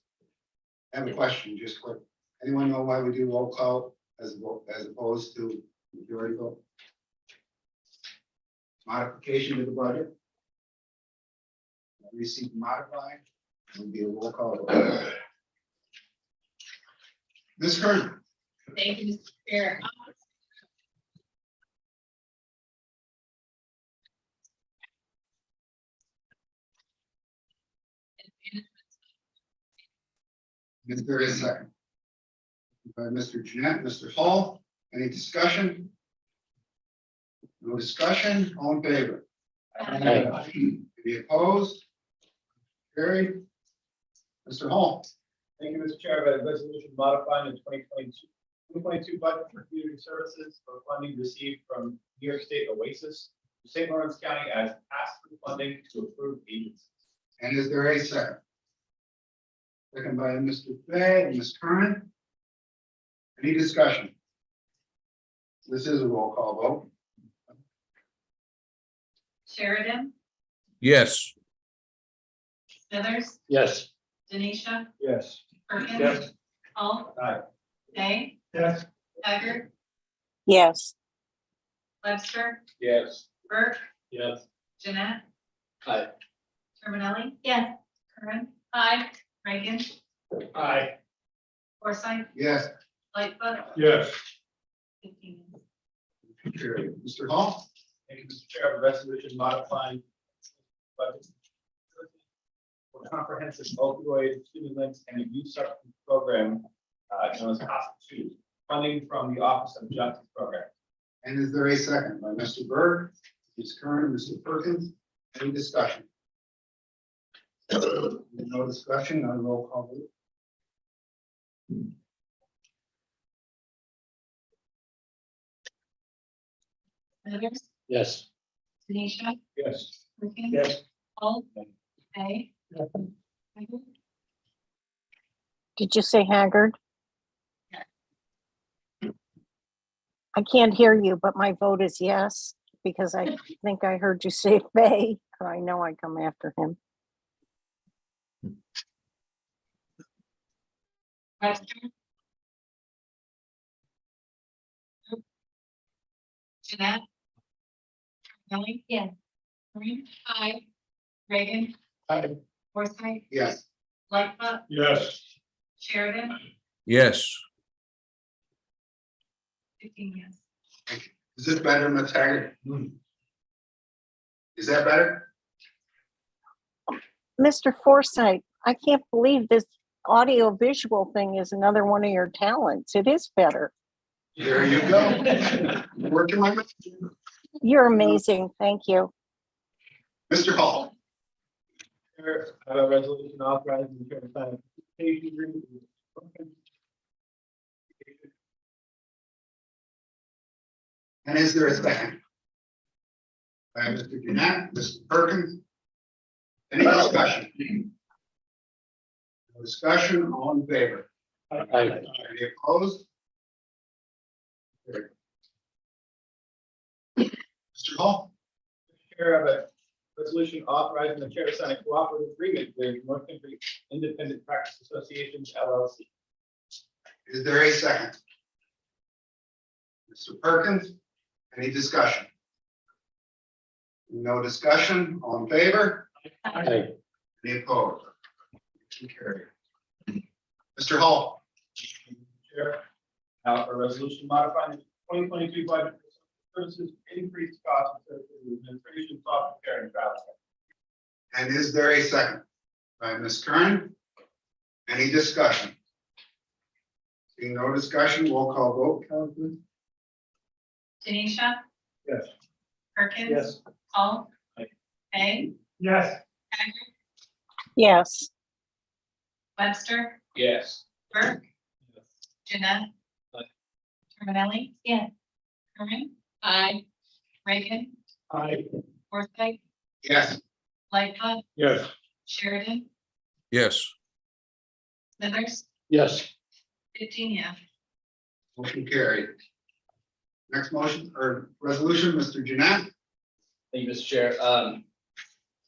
I have a question, just quick. Anyone know why we do roll call as opposed to majority vote? Modification to the budget. Receive modified, would be a roll call vote. Ms. Curran? Thank you, Mr. Chair. Is there a second? By Mr. Jeanette, Mr. Hall, any discussion? No discussion, all in favor? Aye. Any opposed? Carried. Mr. Hall, Thank you, Mr. Chair. I have a resolution modifying the 2022 budget for community services for funding received from New York State Oasis to St. Lawrence County as pass-through funding to approved agencies. and is there a second? Second by Mr. Fay and Ms. Curran. Any discussion? This is a roll call vote. Sheridan, Yes. Smithers, Yes. Denisha, Yes. Perkins. Yes. Paul. Aye. Hay, Yes. Hager, yes, Webster, Yes. Burke, Yes. Jeanette. Aye. Terminelli. Yes. Kern. Aye. Reagan, Aye. Forsythe, Yes. Lightfoot. Yes. 15 yes. Carried. Mr. Hall, Thank you, Mr. Chair. I have a resolution modifying budget for comprehensive opioid stimulants and abuse substance program, known as COST-2, funding from the Office of Justice Program. and is there a second by Mr. Berg, Ms. Curran, Mr. Perkins? Any discussion? No discussion on roll call vote. Smithers, Yes. Tanisha, Yes. Perkins. Yes. Paul, Hay. Did you say Haggard? Yeah. I can't hear you, but my vote is yes, because I think I heard you say Fay. I know I come after him. Webster. Jeanette. Kelly. Yeah. Green. Aye. Reagan. Aye. Forsythe. Yes. Lightfoot. Yes. Sheridan. yes, 15 yes. Is this better, Ms. Haggard? Is that better? Mr. Forsythe, I can't believe this audio visual thing is another one of your talents. It is better. There you go. Working my magic. You're amazing. Thank you. Mr. Hall. Chair, I have a resolution authorizing the chair to sign a participation agreement with And is there a second? By Mr. Jeanette, Mr. Perkins. Any discussion? No discussion, all in favor? Aye. Any opposed? Carried. Mr. Hall. Chair, I have a resolution authorizing the chair to sign a cooperative agreement with North Country Independent Practice Associations LLC. Is there a second? Mr. Perkins, any discussion? No discussion, all in favor? Aye. Any opposed? Motion carried. Mr. Hall. Chair, now a resolution modifying the 2022 budget for services, increased costs associated with administration, software, and travel. And is there a second? By Ms. Kern. Any discussion? Seeing no discussion, roll call vote, Councilman. Tanisha. Yes. Perkins. Yes. Paul. Aye. Hay. Yes. Haggard. Yes. Webster. Yes. Burke. Jeanette. Aye. Terminelli. Yeah. Kerman. Aye. Reagan. Aye. Forsythe. Yes. Lightfoot. Yes. Sheridan. yes, Smithers. Yes. 15 yes. Motion carried. Next motion or resolution, Mr. Jeanette. Thank you, Mr. Chair.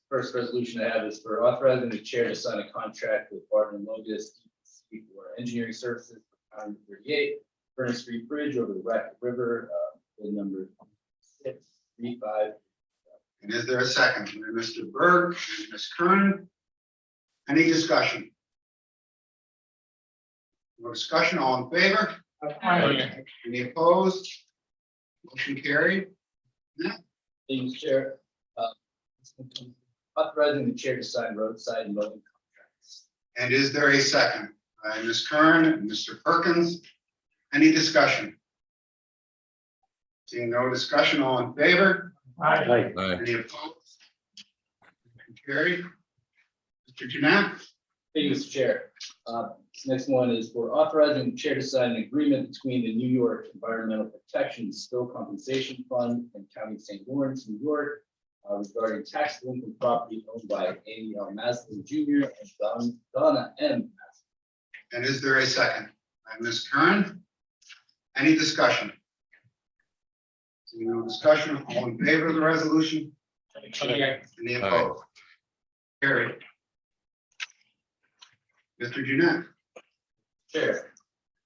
First resolution I have is for authorizing the chair to sign a contract with Barton and Logus for engineering services for County 38, Furnace Street Bridge over the Racket River, bid number 635. And is there a second? By Mr. Berg and Ms. Kern. Any discussion? No discussion, all in favor? Any opposed? Motion carried. Thank you, Mr. Chair. Authorizing the chair to sign roadside and mowing contracts. And is there a second? By Ms. Kern and Mr. Perkins. Any discussion? Seeing no discussion, all in favor? Aye. aye, Any opposed? Motion carried. Mr. Jeanette. Thank you, Mr. Chair. This next one is for authorizing the chair to sign an agreement between the New York Environmental Protection Spill Compensation Fund and County of St. Lawrence, New York, regarding tax delinquent property owned by Amy L. Maslin Jr. and Donna M. Maslin. And is there a second? By Ms. Kern. Any discussion? Seeing no discussion, all in favor of the resolution? Any opposed? Carried. Mr. Jeanette. Chair.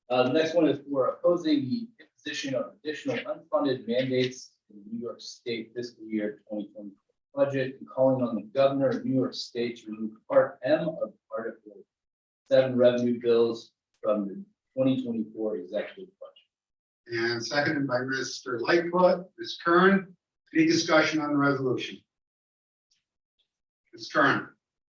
The next one is for opposing the imposition of additional unfunded mandates in the New York State fiscal year 2020 budget and calling on the governor of New York State to remove Part M of Article 7 revenue bills from the 2024 executive budget. And seconded by Mr. Lightfoot. Ms. Kern. Any discussion on the resolution? Ms. Kern.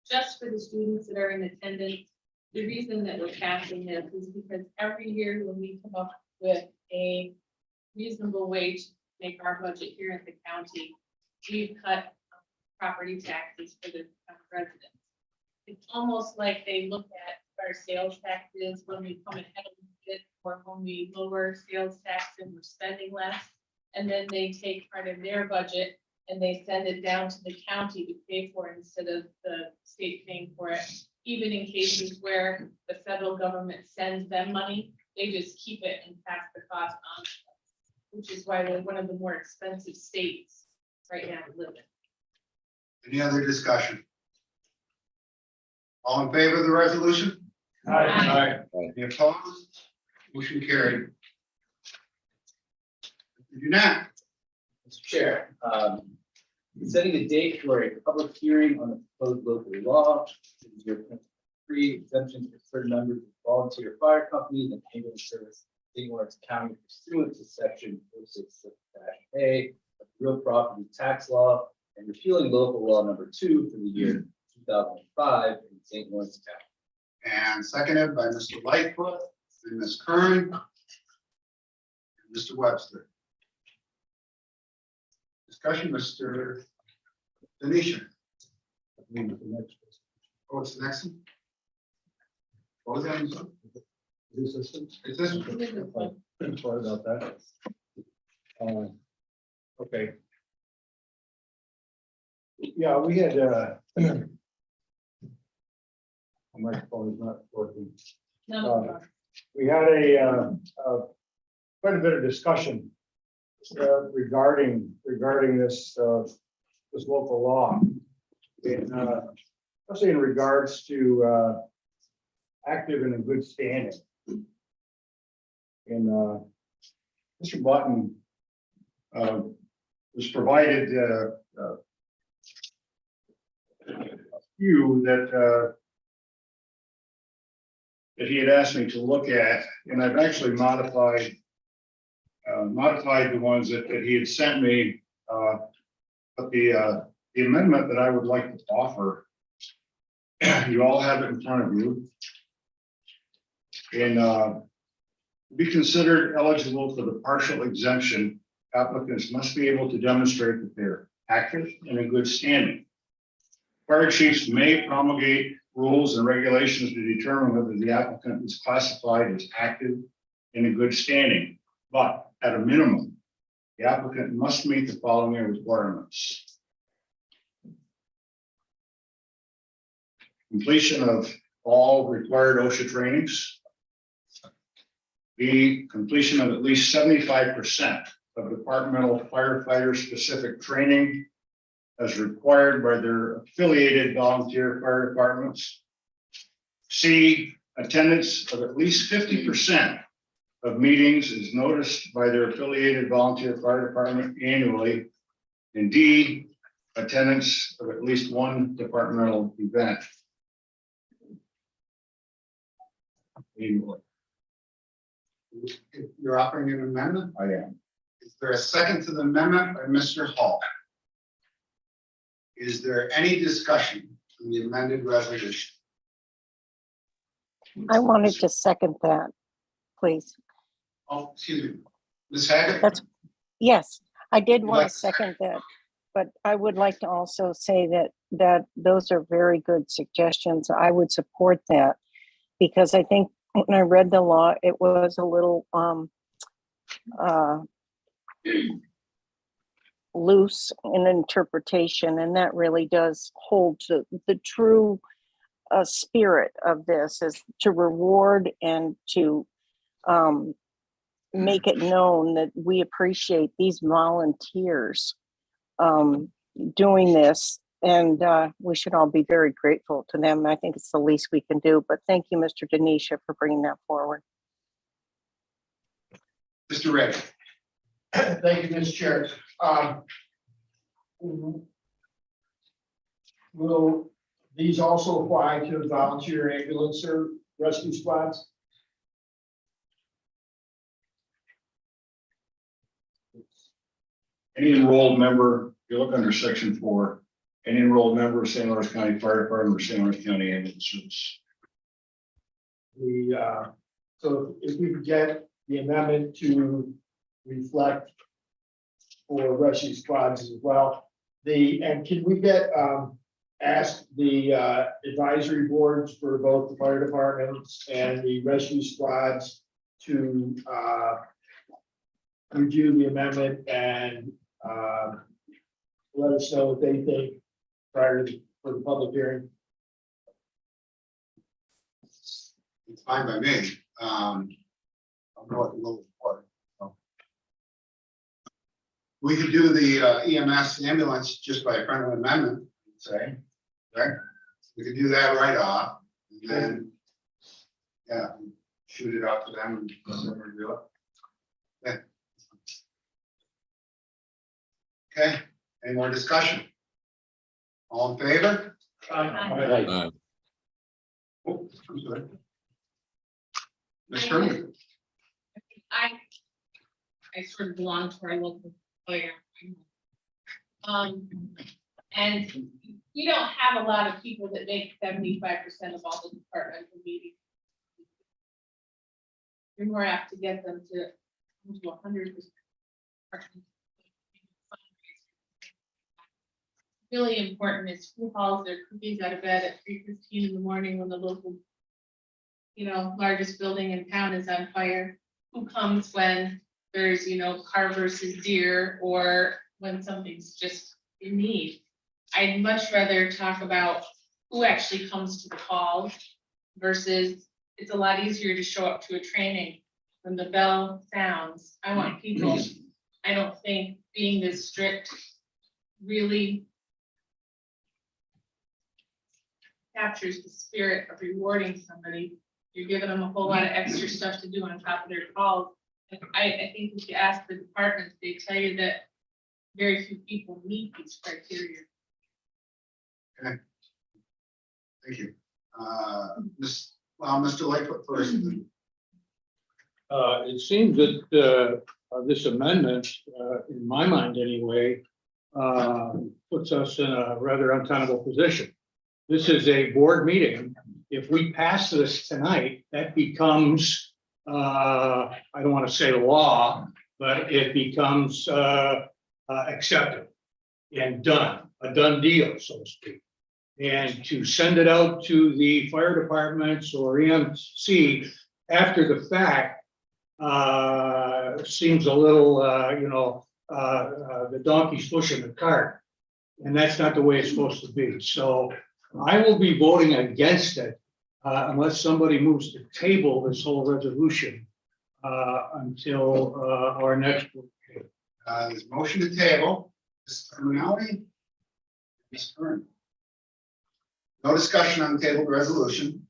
Just for the students that are in attendance, the reason that we're passing this is because every year when we come up with a reasonable way to make our budget here at the county, we've cut property taxes for the residents. almost like they look at our sales taxes when we come ahead a little bit, or when we lower sales tax and we're spending less. And then they take part of their budget and they send it down to the county to pay for it instead of the state paying for it. Even in cases where the federal government sends them money, they just keep it and pass the cost on, to us, which is why we're one of the more expensive states right now to live in. Any other discussion? All in favor of the resolution? Aye. Any opposed? Motion carried. Mr. Jeanette, Mr. Chair, setting a date for a public hearing on the proposed local law. This is your free exemptions for certain members of volunteer fire companies and ambulance service in St. Lawrence County pursuant to section 466-A of the real property tax law and repealing local law number 2 for the year 2005 in St. Lawrence County. and seconded by Mr. Lightfoot and Ms. Curran. and Mr. Webster. Discussion, Mr. Denisha. Oh, it's the next one? What was that? Is this? Sorry about that. Okay. Yeah, we had, my microphone is not working. No, We had quite a bit of discussion regarding this this local law. Especially in regards to active and in good standing. And Mr. Button was provided a few that he had asked me to look at, and I've actually modified the ones that he had sent me. But the amendment that I would like to offer, you all have it in front of you. And to be considered eligible for the partial exemption, applicants must be able to demonstrate that they're active and in good standing. Fire chiefs may promulgate rules and regulations to determine whether the applicant is classified as active and in good standing. But at a minimum, the applicant must meet the following requirements. Completion of all required OSHA trainings. B, completion of at least 75% of departmental firefighter specific training as required by their affiliated volunteer fire departments. C, attendance of at least 50% of meetings is noticed by their affiliated volunteer fire department annually. And D, attendance of at least one departmental event annually. You're offering an amendment? I am. Is there a second to the amendment by Mr. Hall? Is there any discussion on the amended resolution? I wanted to second that, please. Oh, excuse me. Ms. Haggett? That's- Yes, I did You'd want like- to second that, but I would like to also say that those are very good suggestions. I would support that because I think when I read the law, it was a little loose in interpretation, and that really does hold to the true spirit of this is to reward and to make it known that we appreciate these volunteers doing this, and we should all be very grateful to them. I think it's the least we can do, but thank you, Mr. Denisha, for bringing that forward. Mr. Ray? Thank you, Mr. Chair. Will these also apply to volunteer ambulance or rescue squads? Any enrolled member, if you look under section 4, any enrolled member of St. Lawrence County Fire Department or St. Lawrence County Ambulance Service. So if we could get the amendment to reflect for rescue squads as well, and can we get asked the advisory boards for both the fire departments and the rescue squads to review the amendment and let us know what they think prior to, for the public hearing. It's fine by me. I'll go with a little more. So. We could do the EMS ambulance just by a friendly amendment, say, right? We could do that right off, and then, yeah, shoot it out to them and let them review it. Yeah. Okay, any more discussion? All in favor? Aye. Oh, I'm sorry. Ms. Sherman? I sort of belong to our local employer. And we don't have a lot of people that make 75% of all the departmental meetings. You're more apt to get them to 100%. Really important is who hauls their cookies out of bed at 3:15 in the morning when the local, largest building in town is on fire. Who comes when there's, car versus deer, or when something's just in need. I'd much rather talk about who actually comes to the call versus it's a lot easier to show up to a training when the bell sounds. I want people, I don't think being this strict really captures the spirit of rewarding somebody. You're giving them a whole lot of extra stuff to do on top of their calls. I think if you ask the departments, they tell you that very few people meet these criteria. Thank you. Mr. Lightfoot first. It seems that this amendment, in my mind anyway, puts us in a rather untenable position. This is a board meeting. If we pass this tonight, that becomes, I don't want to say law, but it becomes accepted and done, a done deal, so to speak. And to send it out to the fire departments or EMC after the fact seems a little, the donkey's pushing the cart. And that's not the way it's supposed to be. So I will be voting against it unless somebody moves to table this whole resolution until our next. There's a motion to table. Ms. Criminality? Ms. Curran? No discussion on the tabled resolution.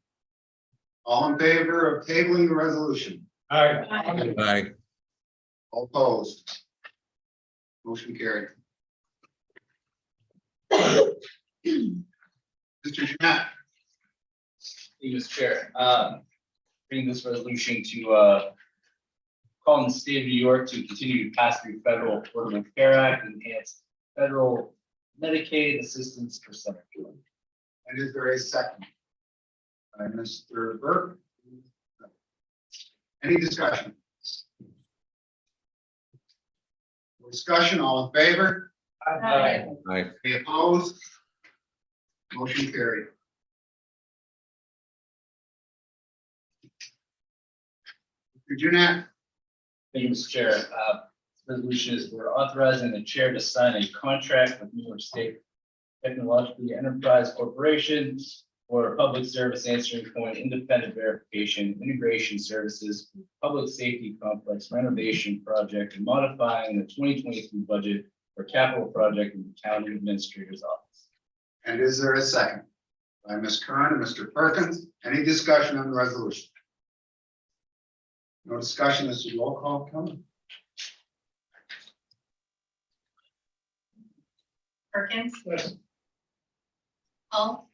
All in favor of tabling the resolution? Aye. All opposed? Motion carried. Mr. Jeanette? Thank you, Mr. Chair. Bring this resolution to call on the state of New York to continue to pass through federal Affordable Care Act and enhance federal Medicaid assistance for center children. And is there a second? Mr. Burke? Any discussion? No discussion, all in favor? Aye. Any opposed? Motion carried. Mr. Jeanette? Thank you, Mr. Chair. This resolution is we're authorizing the chair to sign a contract with New York State Technological Enterprise Corporation for public service answering point independent verification integration services for public safety complex renovation project and modifying the 2023 budget for capital project in the county administrator's office. And is there a second? By Ms. Curran and Mr. Perkins. Any discussion on the resolution? No discussion, this is roll call coming. Perkins? Yes. Hull?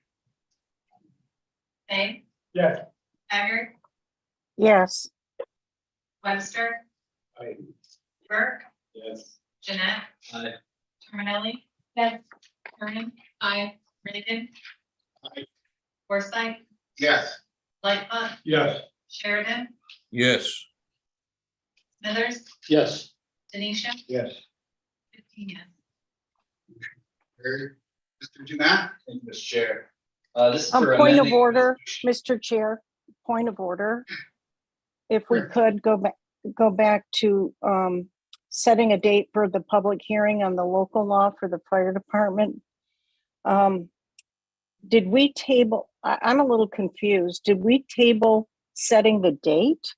Bay? Yes. Haggard? Yes, Webster? Aye. Burke? Yes. Jeanette? Aye. Terminelli? Yes. Kernan? Aye. Reagan? Aye. Forsythe? Yes. Lightfoot? Yes. Sheridan? Yes. Smithers? Yes. Denisha? Yes. 15 yes. Carried. Mr. Jeanette? Thank you, Mr. Chair. This is A for point of amending order, resolution- Mr. Chair, point of order. If we could go back to setting a date for the public hearing on the local law for the fire department. Did we table, I'm a little confused. Did we table setting the date?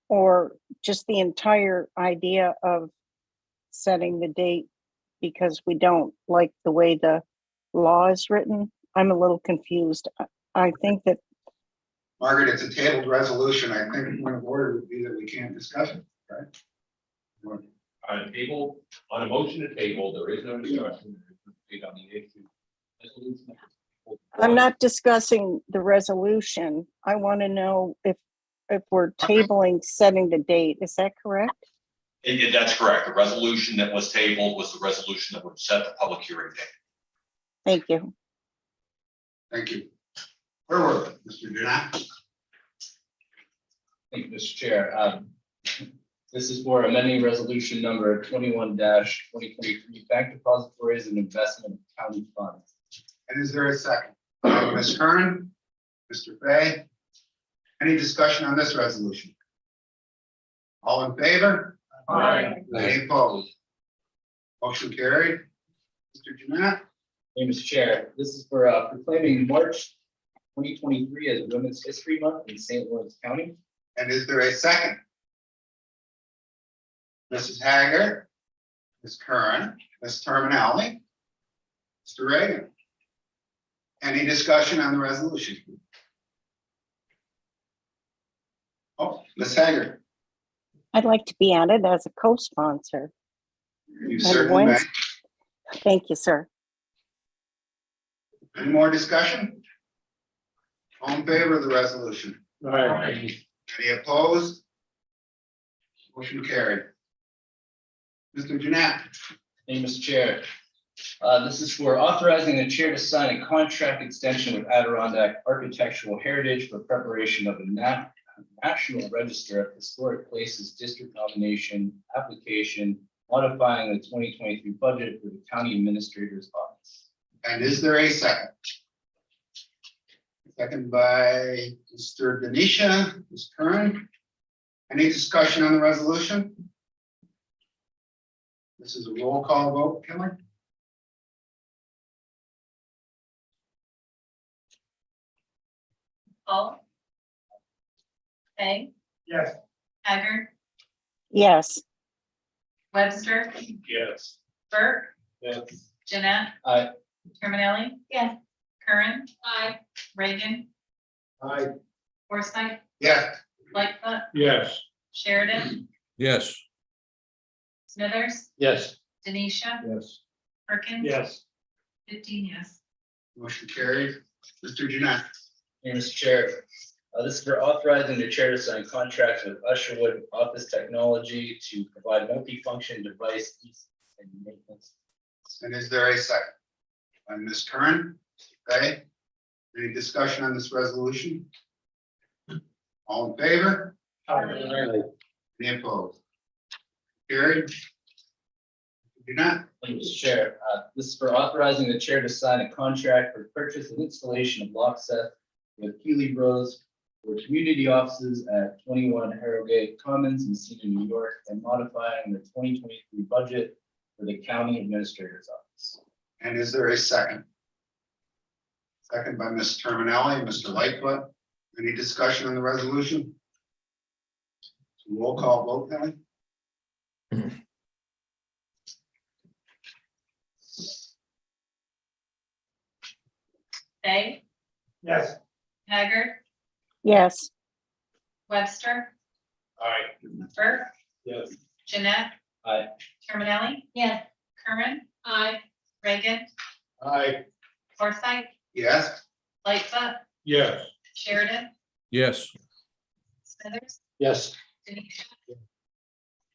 Or just the entire idea of setting the date because we don't like the way the law is written? I'm a little confused. I think that, Margaret, it's a tabled resolution. I think point of order would be that we can't discuss it, right? On a table, on a motion to table, there is no discussion. On the issue. Resolution. I'm not discussing the resolution. I want to know if we're tabling setting the date. Is that correct? That's correct. The resolution that was tabled was the resolution that would set the public hearing date. Thank you. Thank you. Where were we, Mr. Jeanette? Thank you, Mr. Chair. This is for amending resolution number 21-2023, bank depositories and investment county funds. And is there a second? Ms. Kern, Mr. Fay? Any discussion on this resolution? All in favor? Aye. Any opposed? Motion carried. Mr. Jeanette? Thank you, Mr. Chair. This is for proclaiming March 2023 as Women's History Month in St. Lawrence County. And is there a second? Mrs. Haggard, Ms. Curran, Ms. Terminelli, Mr. Reagan. Any discussion on the resolution? Oh, Ms. Haggard, I'd like to be added as a co-sponsor. you certainly may. Wednesday. Thank you, sir. Any more discussion? All in favor of the resolution? Aye. Any opposed? Motion carried. Mr. Jeanette? Thank you, Mr. Chair. This is for authorizing the chair to sign a contract extension with Adirondack Architectural Heritage for preparation of a National Register of Historic Places District Nomination application modifying the 2023 budget for the County Administrator's Office. And is there a second? Second by Mr. Denisha, Ms. Curran. Any discussion on the resolution? This is a roll call vote, Kelly? Paul? Fay? Yes. Haggard? Yes. Webster? Yes. Burke? Yes. Jeanette? Aye. Terminelli? Yes. Curran? Aye. Reagan? Aye. Forsythe? Yes. Lightfoot? Yes. Sheridan? Yes. Smithers? Yes. Denisha? Yes. Perkins? Yes. 15 yes. Motion carried. Mr. Jeanette? Thank you, Mr. Chair. This is for authorizing the chair to sign contracts with Usherwood Office Technology to provide multifunction device and maintenance. And is there a second? By Ms. Curran? Okay. Any discussion on this resolution? All in favor? Any opposed? Carried. Jeanette? Thank you, Mr. Chair. This is for authorizing the chair to sign a contract for purchase and installation of lock set with Keeley Bros for community offices at 21 Harrogate Commons in Messina, New York, and modifying the 2023 budget for the County Administrator's Office. And is there a second? Second by Ms. Terminelli, Mr. Lightfoot. Any discussion on the resolution? Roll call vote, Kelly? Fay? Yes. Haggard? Yes. Webster? Aye. Burke? Yes. Jeanette? Aye. Terminelli? Yes. Curran? Aye. Reagan? Aye. Forsythe? Yes. Lightfoot? Yes. Sheridan? Yes. Smithers? Yes. Denisha?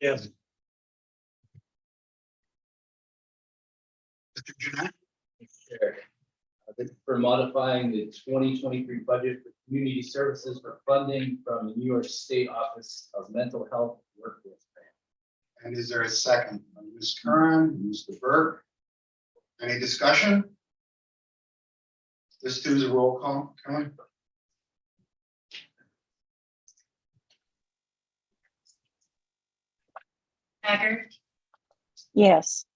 Yes. Mr. Jeanette? Chair. This is for modifying the 2023 budget for community services for funding from the New York State Office of Mental Health Workforce Grant. And is there a second? By Ms. Curran, Mr. Burke? Any discussion? This too is a roll call, Kelly? Haggard, Yes.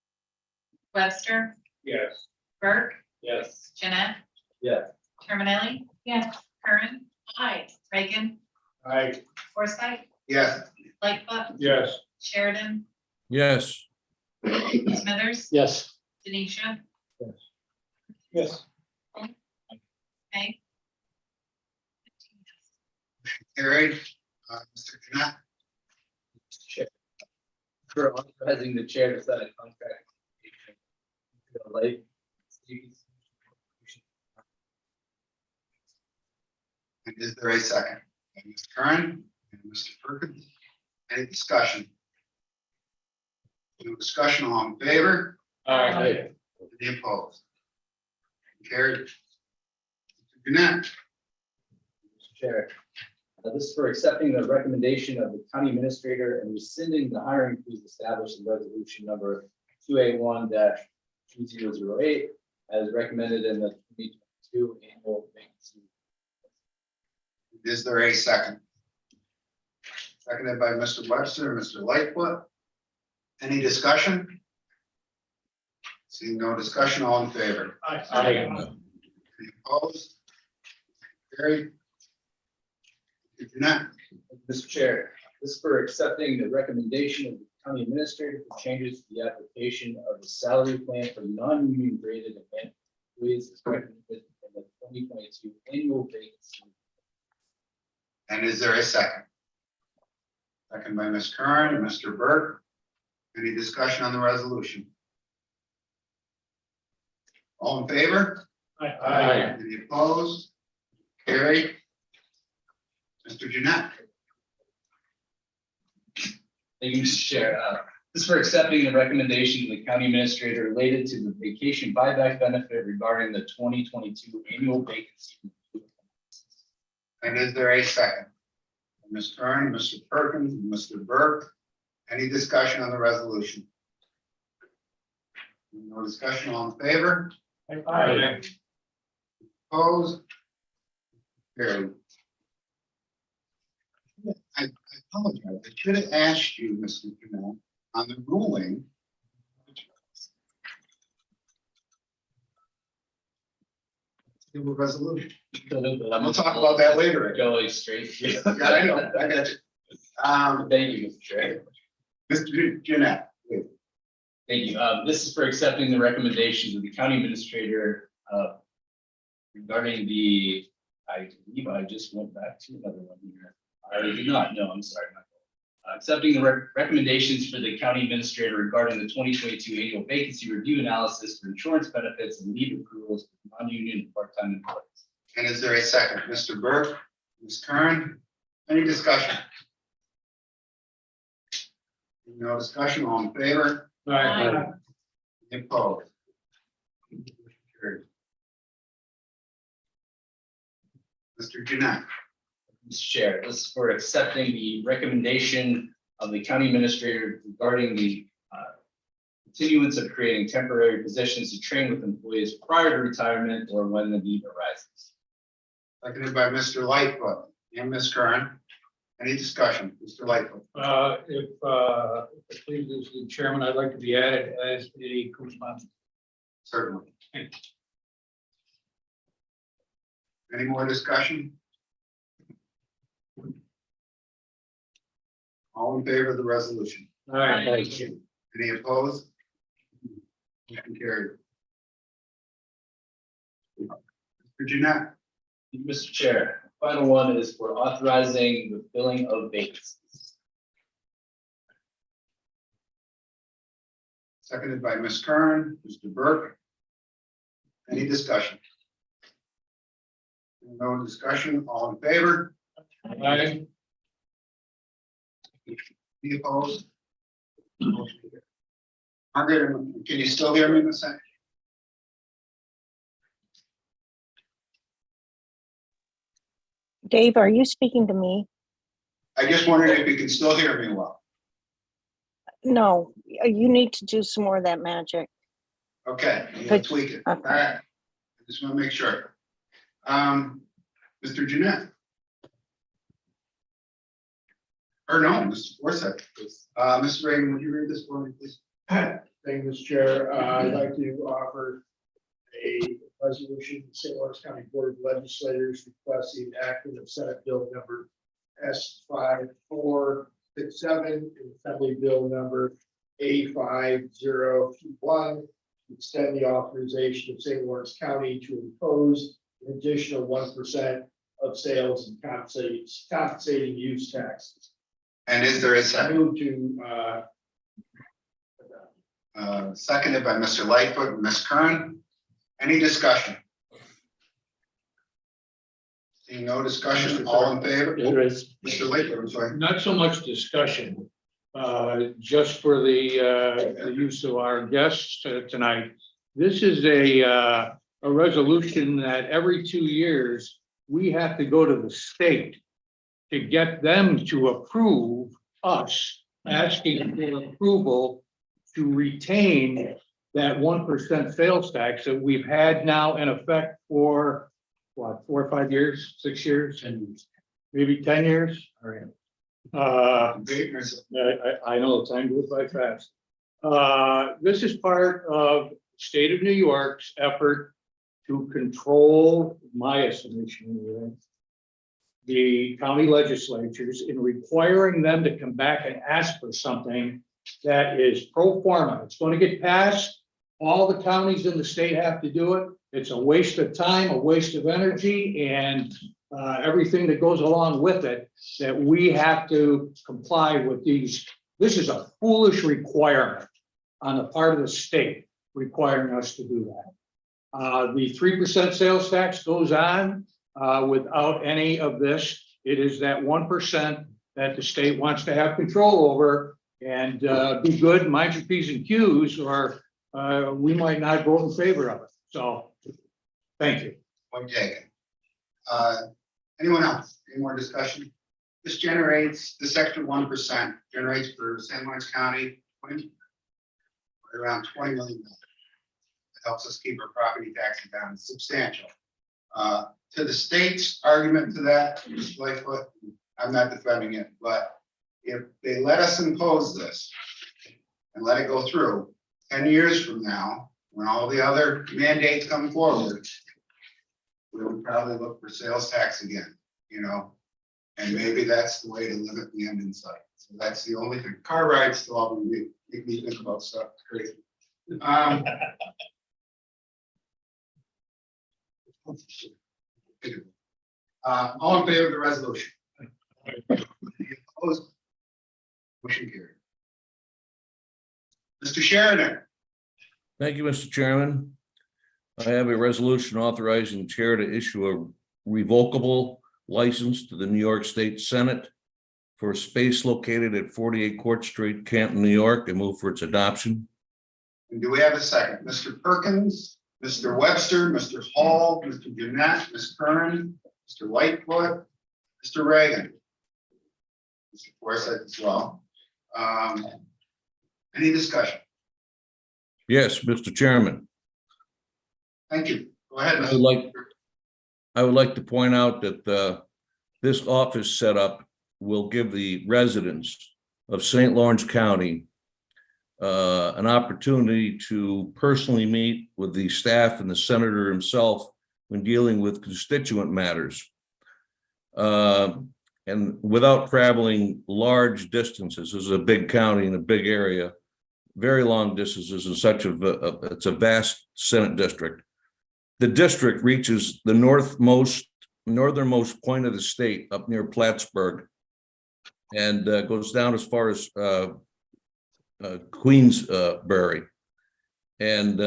Webster, Yes. Burke, Yes. Jeanette, Yes. Terminelli. Yes. Curran. Aye. Reagan, Aye. Forsythe, Yes. Lightfoot, Yes. Sheridan, yes, Smithers, Yes. Denisha, Yes. May. Carried. Mr. Jeanette? For authorizing the chair to sign a contract. Like. And is there a second? By Ms. Curran and Mr. Perkins. Any discussion? No discussion, all in favor? Aye. Any opposed? Carried. Mr. Jeanette? Mr. Chair. This is for accepting the recommendation of the county administrator and rescinding the hiring freeze established in resolution number 281-2008 as recommended in the 2022 annual vacancy. Is there a second? Seconded by Mr. Webster and Mr. Lightfoot. Any discussion? Seeing no discussion, all in favor? Aye. Any opposed? Carried. Mr. Jeanette? Mr. Chair, this is for accepting the recommendation of the county administrator for changes to the application of the salary plan for non-union graded and employees as recommended in the 2022 annual vacancy. And is there a second? Second by Ms. Curran and Mr. Burke. Any discussion on the resolution? All in favor? Aye. Any opposed? Carried. Mr. Jeanette? Thank you, Mr. Chair. This is for accepting the recommendation of the county administrator related to the vacation buyback benefit regarding the 2022 annual vacancy. And is there a second? Ms. Curran, Mr. Perkins, and Mr. Burke. Any discussion on the resolution? No discussion, all in favor? Aye. Opposed? Carried. I apologize. I should have asked you, Mr. Jeanette, on the ruling. Give a resolution. We'll talk about that later. Going straight. Yeah, I know. I got you. Thank you, Mr. Chair. Mr. Jeanette, please. Thank you. This is for accepting the recommendations of the county administrator regarding the, I believe I just went back to another one here. I did not, no, I'm sorry. Accepting the recommendations for the county administrator regarding the 2022 annual vacancy review analysis for insurance benefits and leave approvals for non-union and part-time employees. And is there a second? Mr. Burke, Ms. Curran, any discussion? No discussion, all in favor? Aye. Any opposed? Carried. Mr. Jeanette? Mr. Chair, this is for accepting the recommendation of the county administrator regarding the continuance of creating temporary positions to train with employees prior to retirement or when the need arises. Seconded by Mr. Lightfoot and Ms. Curran. Any discussion? Mr. Lightfoot? If it pleases the chairman, I'd like to be added as a co-sponsor. Certainly. Thank Any more discussion? All in favor of the resolution? Aye. Any opposed? Motion carried. Mr. Jeanette? Mr. Chair, final one is for authorizing the filling of vacancies. Seconded by Ms. Curran, Mr. Burke. Any discussion? No discussion, all in favor? Aye. Any opposed? Margaret, can you still hear me in a second? Dave, are you speaking to me? I just wondered if you can still hear me well. No, you need to do some more of that magic. Okay, I'm gonna tweak it. All Okay. right. I just want to make sure. Mr. Jeanette. Or no, Mr. Forsyth, please. Mr. Reagan, would you read this for me, please? Thank you, Mr. Chair. I'd like to offer a resolution, the St. Lawrence County Board of Legislators requesting action of Senate Bill number S5467 and Assembly Bill number A5021, to extend the authorization of St. Lawrence County to impose an additional 1% of sales and compensating use taxes. And is there a I second? move to, Seconded by Mr. Lightfoot and Ms. Curran. Any discussion? Seeing no discussion, all in favor? There is. Mr. Lightfoot, I'm sorry. not so much discussion, just for the use of our guests tonight. This is a resolution that every 2 years, we have to go to the state to get them to approve us, asking for approval to retain that 1% sales tax that we've had now in effect for, what, 4 or 5 years, 6 years, and maybe 10 years? All right. I know time goes by fast. This is part of state of New York's effort to control, my estimation, the county legislatures in requiring them to come back and ask for something that is pro forma. It's going to get passed. All the counties in the state have to do it. It's a waste of time, a waste of energy, and everything that goes along with it, that we have to comply with these. This is a foolish requirement on the part of the state requiring us to do that. The 3% sales tax goes on without any of this. It is that 1% that the state wants to have control over, and be good, mind your P's and Q's, or we might not vote in favor of it. So, thank you. Point taken. Anyone else? Any more discussion? This generates, this extra 1% generates for St. Lawrence County around $20 million. It helps us keep our property taxes down. It's substantial. To the state's argument to that, Mr. Lightfoot, I'm not defending it, but if they let us impose this and let it go through 10 years from now, when all the other mandates come forward, we would probably look for sales tax again, you know, and maybe that's the way to limit the end in sight. So that's the only thing. Car rides still all make me think about stuff. It's crazy. All in favor of the resolution? Opposed? Motion carried. Mr. Sheridan. Thank you, Mr. Chairman. I have a resolution authorizing the chair to issue a revocable license to the New York State Senate for a space located at 48 Court Street, Canton, New York, and move for its adoption. And do we have a second? Mr. Perkins, Mr. Webster, Mr. Hall, Mr. Jeanette, Ms. Curran, Mr. Lightfoot, Mr. Reagan. Mr. Forsyth as well. Any discussion? Yes, Mr. Chairman. Thank you. Go ahead. I would like to point out that this office setup will give the residents of St. Lawrence County an opportunity to personally meet with the staff and the senator himself when dealing with constituent matters. And without traveling large distances. This is a big county in a big area, very long distances, and it's a vast Senate district. The district reaches the northernmost point of the state up near Plattsburgh, and goes down as far as Queensbury, and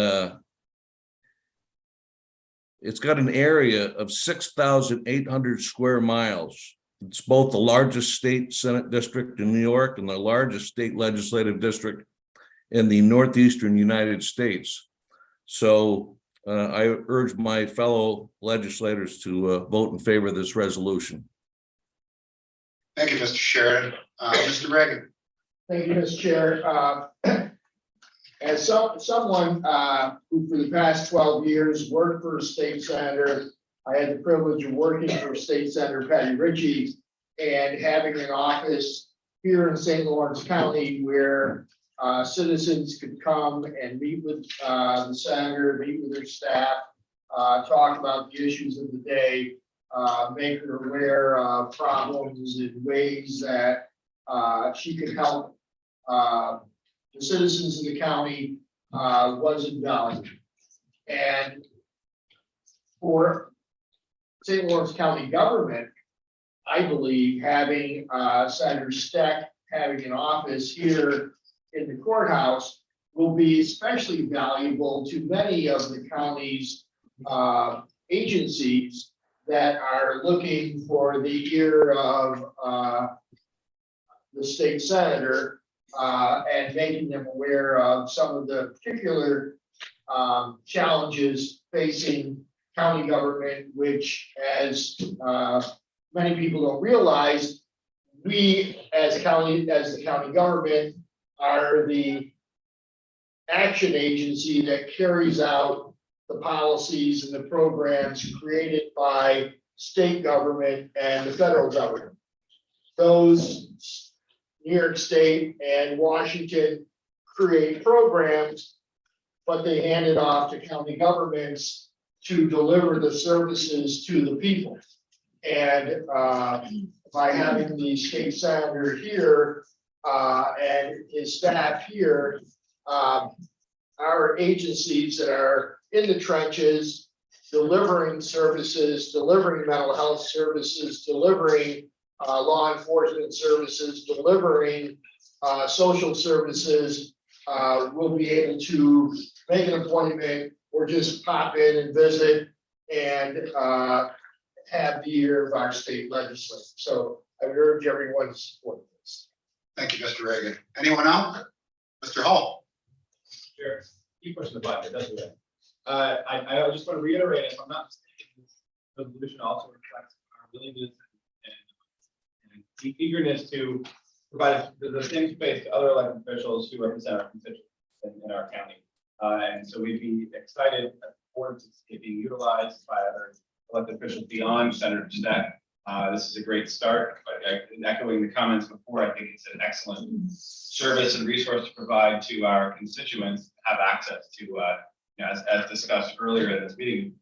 it's got an area of 6,800 square miles. It's both the largest state Senate district in New York and the largest state legislative district in the northeastern United States. So I urge my fellow legislators to vote in favor of this resolution. Thank you, Mr. Sheridan. Mr. Reagan. Thank you, Mr. Chair. As someone who for the past 12 years worked for a state senator, I had the privilege of working for State Senator Patty Ritchie and having an office here in St. Lawrence County where citizens could come and meet with the senator, meet with their staff, talk about the issues of the day, make her aware of problems and ways that she could help the citizens of the county was invaluable. And for St. Lawrence County government, I believe having Senator Steck having an office here in the courthouse will be especially valuable to many of the county's agencies that are looking for the ear of the state senator and making them aware of some of the particular challenges facing county government, which as many people don't realize, we as the county government are the action agency that carries out the policies and the programs created by state government and the federal government. Those New York State and Washington create programs, but they hand it off to county governments to deliver the services to the people. And by having the state senator here and his staff here, our agencies that are in the trenches, delivering services, delivering mental health services, delivering law enforcement services, delivering social services, will be able to make an appointment or just pop in and visit and have the ear of our state legislature. So I would urge everyone to support this. Thank you, Mr. Reagan. Anyone else? Mr. Hall? Sure. Keep pushing the button, it doesn't it? I just want to reiterate, if I'm not mistaken, this resolution also reflects our willingness and eagerness to provide the same space to other elected officials who represent our constituents in our county. And so we'd be excited forward to it being utilized by other elected officials beyond Senator Steck. This is a great start, but echoing the comments before, I think it's an excellent service and resource to provide to our constituents, have access to, as discussed earlier in this meeting,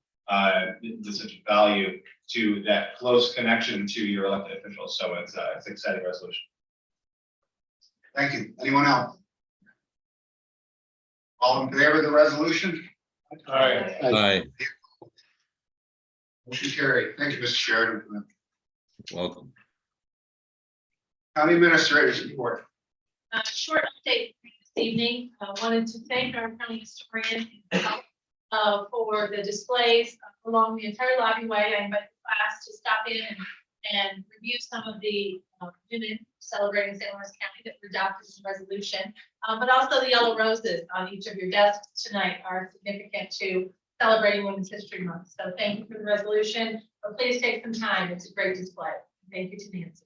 there's such value to that close connection to your elected officials. So it's an exciting resolution. Thank you. Anyone else? All in favor of the resolution? All right. Aye. Motion carried. Thank you, Mr. Sheridan. Welcome. County Administrator's report. Short update this evening. I wanted to thank our county historian for the displays along the entire lobby-way. I invite the class to stop in and review some of the women celebrating St. Lawrence County that were adopted in the resolution, but also the yellow roses on each of your desks tonight are significant to celebrating Women's History Month. So thank you for the resolution, but please take some time. It's a great display. Thank you to Nancy.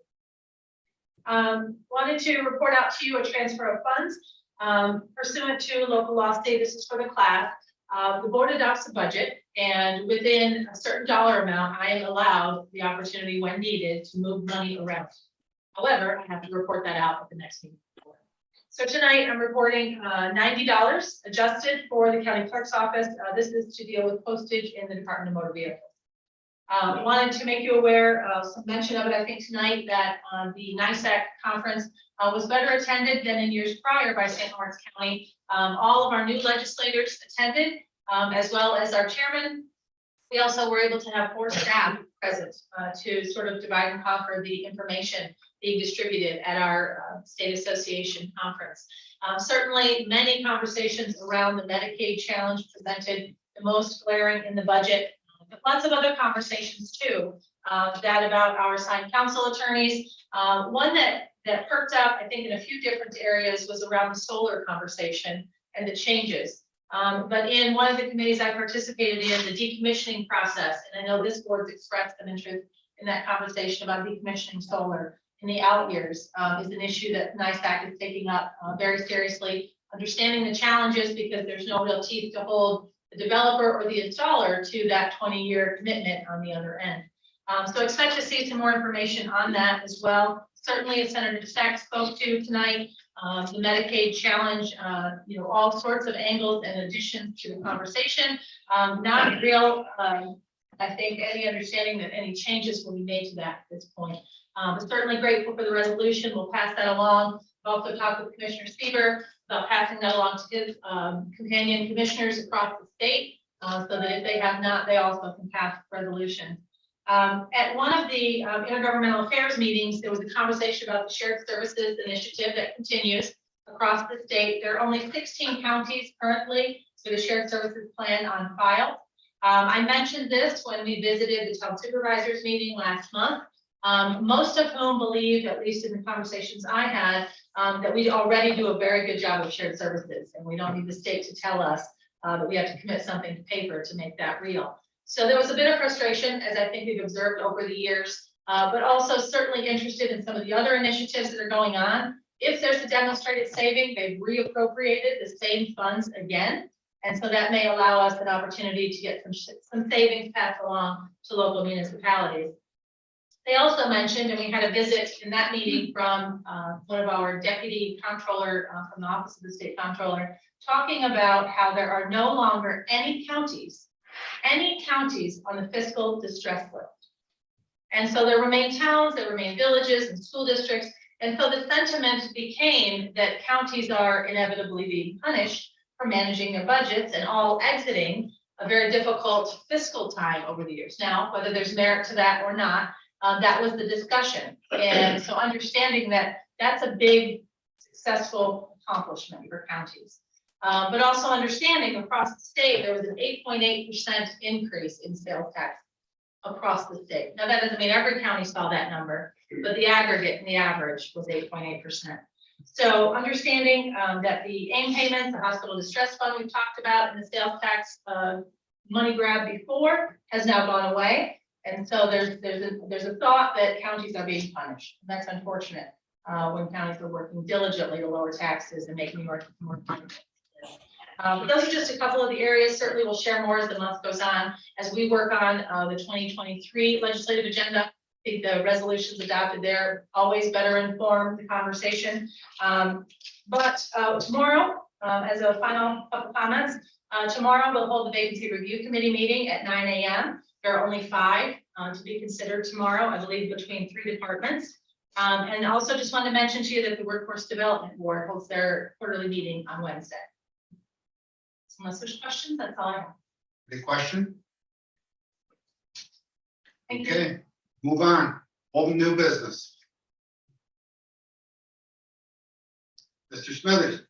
Wanted to report out to you a transfer of funds pursuant to local law status. This is for the class. The board adopts a budget, and within a certain dollar amount, I am allowed the opportunity when needed to move money around. However, I have to report that out at the next meeting. So tonight I'm reporting $90 adjusted for the county clerk's office. This is to deal with postage in the Department of Motor Vehicles. Wanted to make you aware of some mention of it, I think tonight, that the NISAC conference was better attended than in years prior by St. Lawrence County. All of our new legislators attended, as well as our chairman. We also were able to have 4 staff present to sort of divide and conquer the information being distributed at our state association conference. Certainly many conversations around the Medicaid challenge presented the most glaring in the budget, but lots of other conversations too, that about our assigned council attorneys. One that perked up, I think, in a few different areas was around the solar conversation and the changes. But in one of the committees I participated in, the decommissioning process, and I know this board's expressed an interest in that conversation about decommissioning solar in the out years, is an issue that NISAC is taking up very seriously, understanding the challenges because there's no real teeth to hold the developer or the installer to that 20-year commitment on the other end. So expect to see some more information on that as well. Certainly, as Senator Stack spoke to tonight, the Medicaid challenge, all sorts of angles and additions to the conversation. Not real, I think, any understanding that any changes will be made to that at this point. But certainly grateful for the resolution. We'll pass that along. I've also talked with Commissioner Seaver about passing that along to his companion commissioners across the state, so that if they have not, they also can pass the resolution. At one of the intergovernmental affairs meetings, there was a conversation about the shared services initiative that continues across the state. There are only 16 counties currently with a shared services plan on file. I mentioned this when we visited the town supervisors meeting last month. Most of whom believe, at least in the conversations I had, that we already do a very good job of shared services, and we don't need the state to tell us that we have to commit something to paper to make that real. So there was a bit of frustration, as I think we've observed over the years, but also certainly interested in some of the other initiatives that are going on. If there's a demonstrated saving, they've reappropriated the same funds again. And so that may allow us an opportunity to get some savings passed along to local municipalities. They also mentioned, and we had a visit in that meeting from one of our deputy comptroller from the Office of the State Comptroller, talking about how there are no longer any counties on the fiscal distress list. And so there remain towns, there remain villages and school districts. And so the sentiment became that counties are inevitably being punished for managing their budgets and all exiting a very difficult fiscal time over the years. Now, whether there's merit to that or not, that was the discussion. And so understanding that that's a big successful accomplishment for counties. But also understanding across the state, there was an 8.8% increase in sales tax across the state. Now, that doesn't mean every county saw that number, but the aggregate and the average was 8.8%. So understanding that the AIM payments, the hospital distress fund we've talked about, and the sales tax money grab before has now gone away. And so there's a thought that counties are being punished. And that's unfortunate when counties are working diligently to lower taxes and make New York more funded. But those are just a couple of the areas. Certainly we'll share more as the month goes on as we work on the 2023 legislative agenda. I think the resolutions adopted there always better inform the conversation. But tomorrow, as a final couple comments, tomorrow we'll hold the vacancy review committee meeting at 9 a.m. There are only 5 to be considered tomorrow, I believe, between 3 departments. And also just wanted to mention to you that the Workforce Development Board holds their quarterly meeting on Wednesday. So unless there's questions, that's all I have. Any question? Thank you. Okay, move on. All the new business. Mr. Smithers.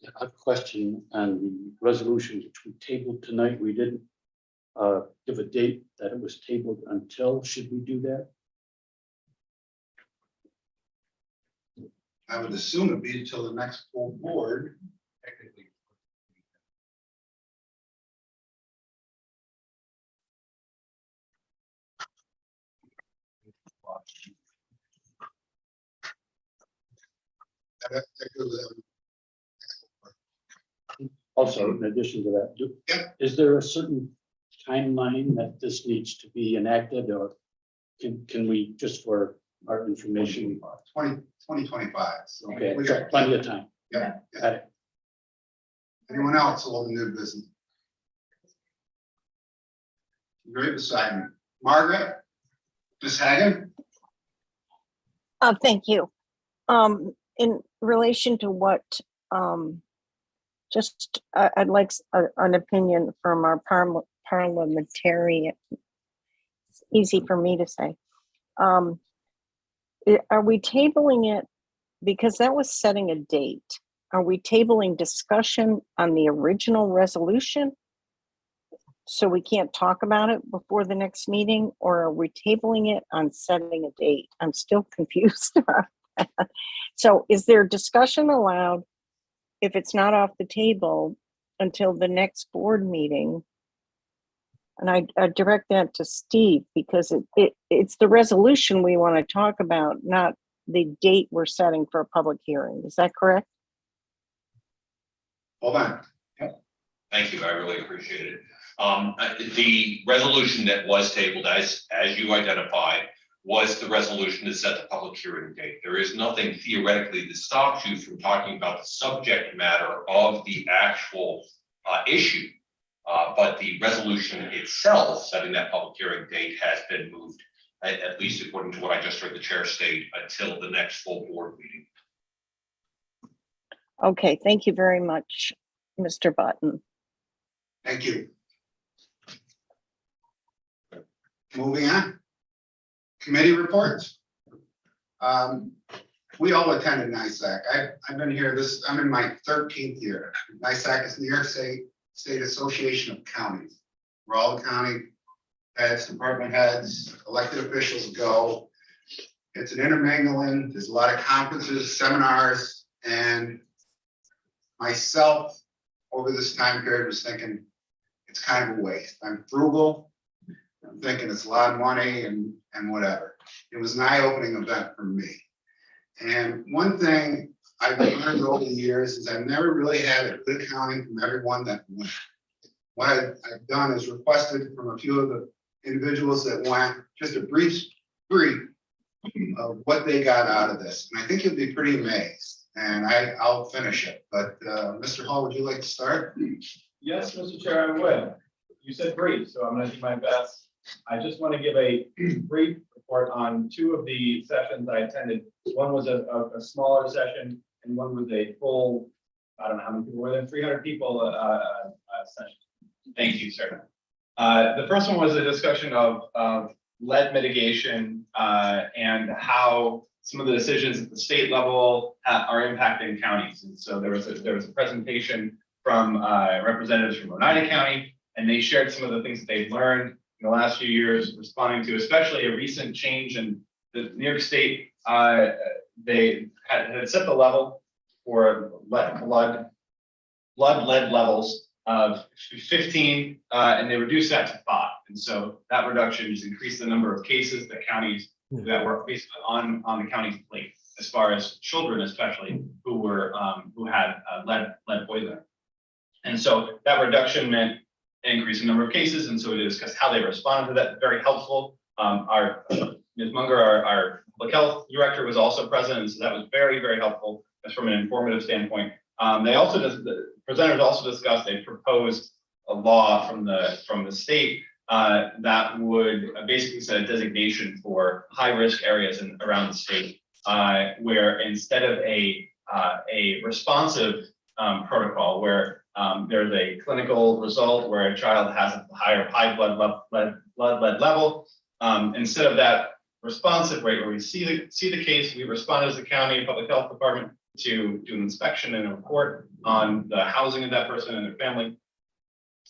I have a question on the resolution which we tabled tonight. We didn't give a date that it was tabled until. Should we do that? I would assume it'd be until the next full board, technically. Also, in addition to that, is there a certain timeline that this needs to be enacted, or can we, just for our information? 2025. So Okay, we got plenty of time. Yeah. Got it. Anyone else all the new business? Right beside me. Margaret? Ms. Hagan? Thank you. In relation to what, I'd like an opinion from our parliamentarian. It's easy for me to say. Are we tabling it because that was setting a date? Are we tabling discussion on the original resolution so we can't talk about it before the next meeting, or are we tabling it on setting a date? I'm still confused about that. So is there discussion allowed if it's not off the table until the next board meeting? And I direct that to Steve, because it's the resolution we want to talk about, not the date we're setting for a public hearing. Is that correct? Hold on. Thank you. I really appreciate it. The resolution that was tabled, as you identified, was the resolution to set the public hearing date. There is nothing theoretically that stops you from talking about the subject matter of the actual issue. But the resolution itself, setting that public hearing date, has been moved, at least according to what I just heard the chair state, until the next full board meeting. Okay, thank you very much, Mr. Button. Thank you. Moving on. Committee reports. We all attended NISAC. I've been here I'm in my 13th year. NISAC is New York State Association of Counties, where all the county heads, department heads, elected officials go. It's an intermingling. There's a lot of conferences, seminars, and myself over this time period was thinking it's kind of a waste. I'm frugal. I'm thinking it's a lot of money and whatever. It was an eye-opening event for me. And one thing I've learned over the years is I've never really had a good accounting from everyone that went. What I've done is requested from a few of the individuals that went just a brief of what they got out of this. And I think you'll be pretty amazed. And I'll finish it. But Mr. Hall, would you like to start? Yes, Mr. Chair, I would. You said brief, so I'm going to do my best. I just want to give a brief report on two of the sessions I attended. One was a smaller session, and one was a full, I don't know how many people were there, 300 people session. Thank you, sir. The first one was a discussion of lead mitigation and how some of the decisions at the state level are impacting counties. And so there was a presentation from representatives from Oneida County, and they shared some of the things that they've learned in the last few years, responding to especially a recent change in the New York State. They had set the level for blood lead levels of 15, and they reduced that to 5. And so that reduction has increased the number of cases that counties that were basically on the county's plate, as far as children, especially who had lead poisoning. And so that reduction meant increase in number of cases, and so we discussed how they responded to that. Very helpful. Our Ms. Munger, our public health director, was also present, and so that was very, very helpful as from an informative standpoint. The presenters also discussed a proposed law from the state that would basically set a designation for high-risk areas around the state, where instead of a responsive protocol where there's a clinical result where a child has a high blood lead level. Instead of that responsive rate where we see the case, we respond as the county public health department to do an inspection and a report on the housing of that person and their family.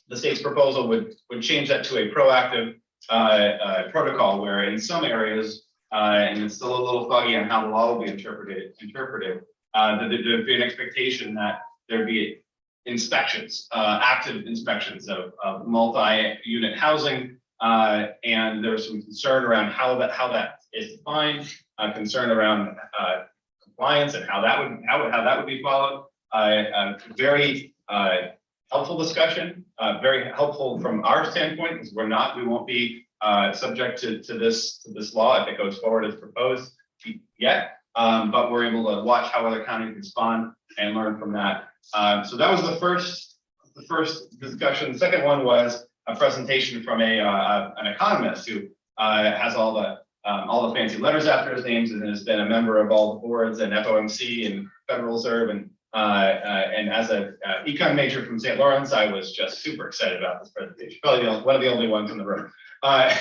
The state's proposal would change that to a proactive protocol where in some areas, and it's still a little foggy on how the law will be interpreted, that there'd be an expectation that there'd be inspections, active inspections of multi-unit housing, and there's some concern around how that is defined, concern around compliance and how that would be followed. Very helpful discussion, very helpful from our standpoint, because we won't be subject to this law if it goes forward as proposed yet, but we're able to watch how other counties respond and learn from that. So that was the first discussion. The second one was a presentation from an economist who has all the fancy letters after his names and has been a member of all the boards and FOMC and Federal Reserve. And as an econ major from St. Lawrence, I was just super excited about this presentation. Probably one of the only ones in the room. But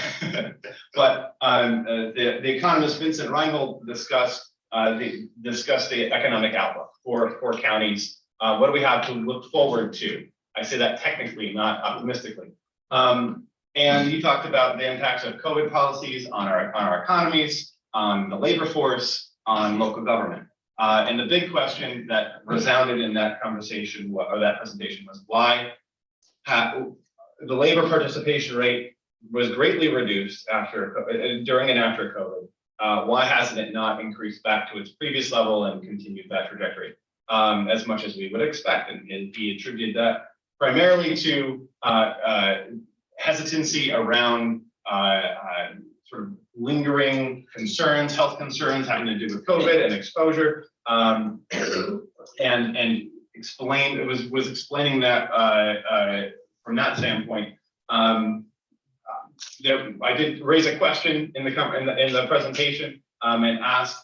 the economist Vincent Reinhold discussed the economic outlook for counties. What do we have to look forward to? I say that technically, not optimistically. And he talked about the impacts of COVID policies on our economies, on the labor force, on local government. And the big question that resounded in that conversation or that presentation was why the labor participation rate was greatly reduced during and after COVID. Why hasn't it not increased back to its previous level and continued that trajectory as much as we would expect? And he attributed that primarily to hesitancy around sort of lingering concerns, health concerns having to do with COVID and exposure. And explained, it was explaining that from that standpoint. I did raise a question in the presentation and asked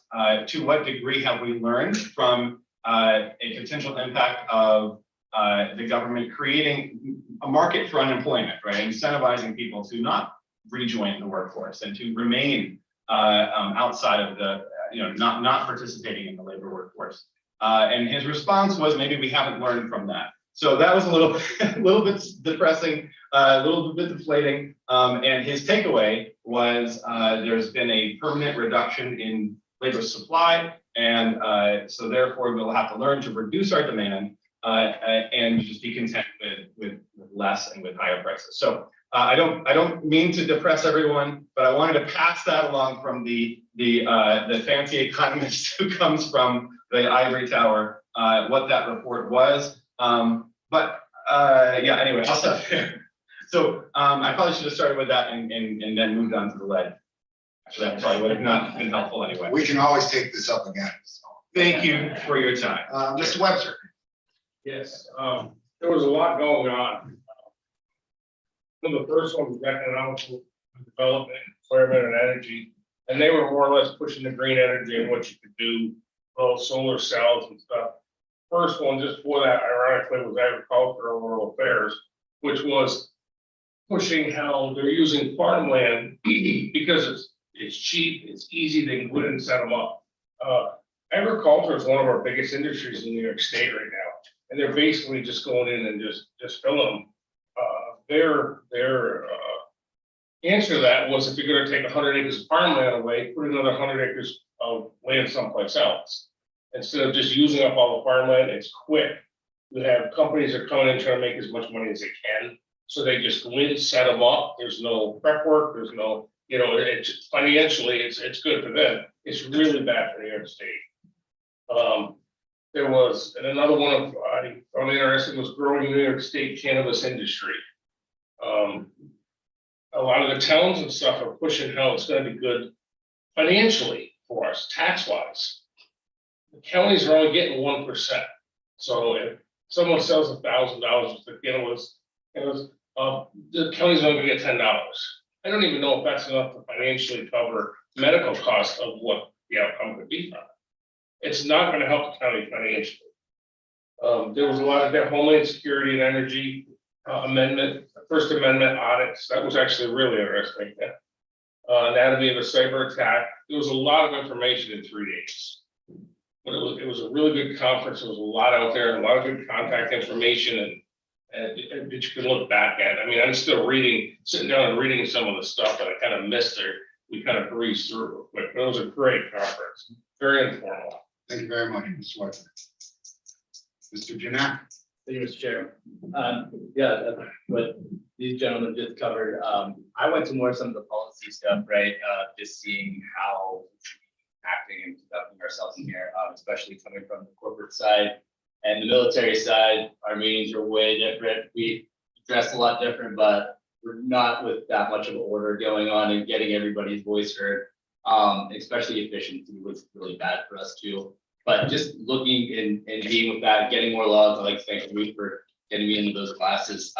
to what degree have we learned from a potential impact of the government creating a market for unemployment, right? Incentivizing people to not rejoin the workforce and to remain outside of the, not participating in the labor workforce. And his response was, maybe we haven't learned from that. So that was a little bit depressing, a little bit deflating. And his takeaway was there's been a permanent reduction in labor supply. And so therefore we'll have to learn to reduce our demand and just be content with less and with higher prices. So I don't mean to depress everyone, but I wanted to pass that along from the fancy economist who comes from the ivory tower, what that report was. Yeah, anyway, I'll stop there. So I probably should have started with that and then moved on to the lead. Actually, that probably would have not been helpful anyway. We can always take this up again. So. Thank you for your time. Mr. Webster. Yes, there was a lot going on. One of the first ones was economic development, environment and energy. And they were more or less pushing the green energy and what you could do, solar cells and stuff. First one, just for that, ironically, was agriculture and rural affairs, which was pushing how they're using farmland because it's cheap, it's easy, they can put it and set them up. Agriculture is one of our biggest industries in New York State right now, and they're basically just going in and just filling them. Their answer to that was, if you're going to take 100 acres of farmland away, put another 100 acres of land someplace else. Instead of just using up all the farmland, it's quick. We have companies that are coming in trying to make as much money as they can. So they just go in, set them up. There's no prep work. There's no, it's financially, it's good for them. It's really bad for New York State. There was, and another one of, I found interesting, was growing New York State cannabis industry. A lot of the towns and stuff are pushing how it's going to be good financially for us, tax-wise. The counties are only getting 1%. So if someone sells $1,000 worth of cannabis, the county's only gonna get $10. I don't even know if that's enough to financially cover medical costs of what the outcome could be from it. It's not gonna help the county financially. There was a lot of their Homeland Security and Energy amendment, First Amendment audits. That was actually really interesting. Anatomy of a cyber attack. There was a lot of information in 3 days. But it was a really good conference. There was a lot out there, a lot of good contact information and that you can look back at. I mean, I'm still sitting down and reading some of the stuff that I kind of missed there. We kind of breezed through real quick. But it was a great conference, very informal. Thank you very much, Mr. Webster. Mr. Jeanette. Thank you, Mr. Chair. Yeah, what these gentlemen just covered. I went to more some of the policy stuff, right? Just seeing how acting and conducting ourselves in here, especially coming from the corporate side and the military side. Our meetings are way different. We dress a lot different, but we're not with that much of an order going on and getting everybody's voice heard. Especially efficiency was really bad for us too. But just looking and being with that, getting more logs. I'd like to thank Ruth for getting me into those classes.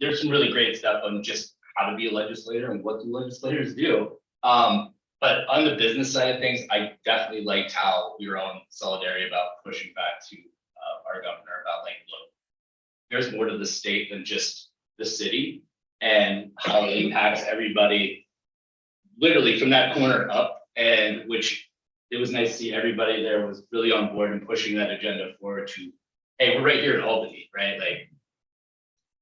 There's some really great stuff on just how to be a legislator and what do legislators do. But on the business side of things, I definitely liked how we were on solidarity about pushing back to our governor about like, look, there's more to the state than just the city and how it impacts everybody literally from that corner up, and which it was nice to see everybody there was really on board and pushing that agenda forward to, hey, we're right here in Albany, right? Like,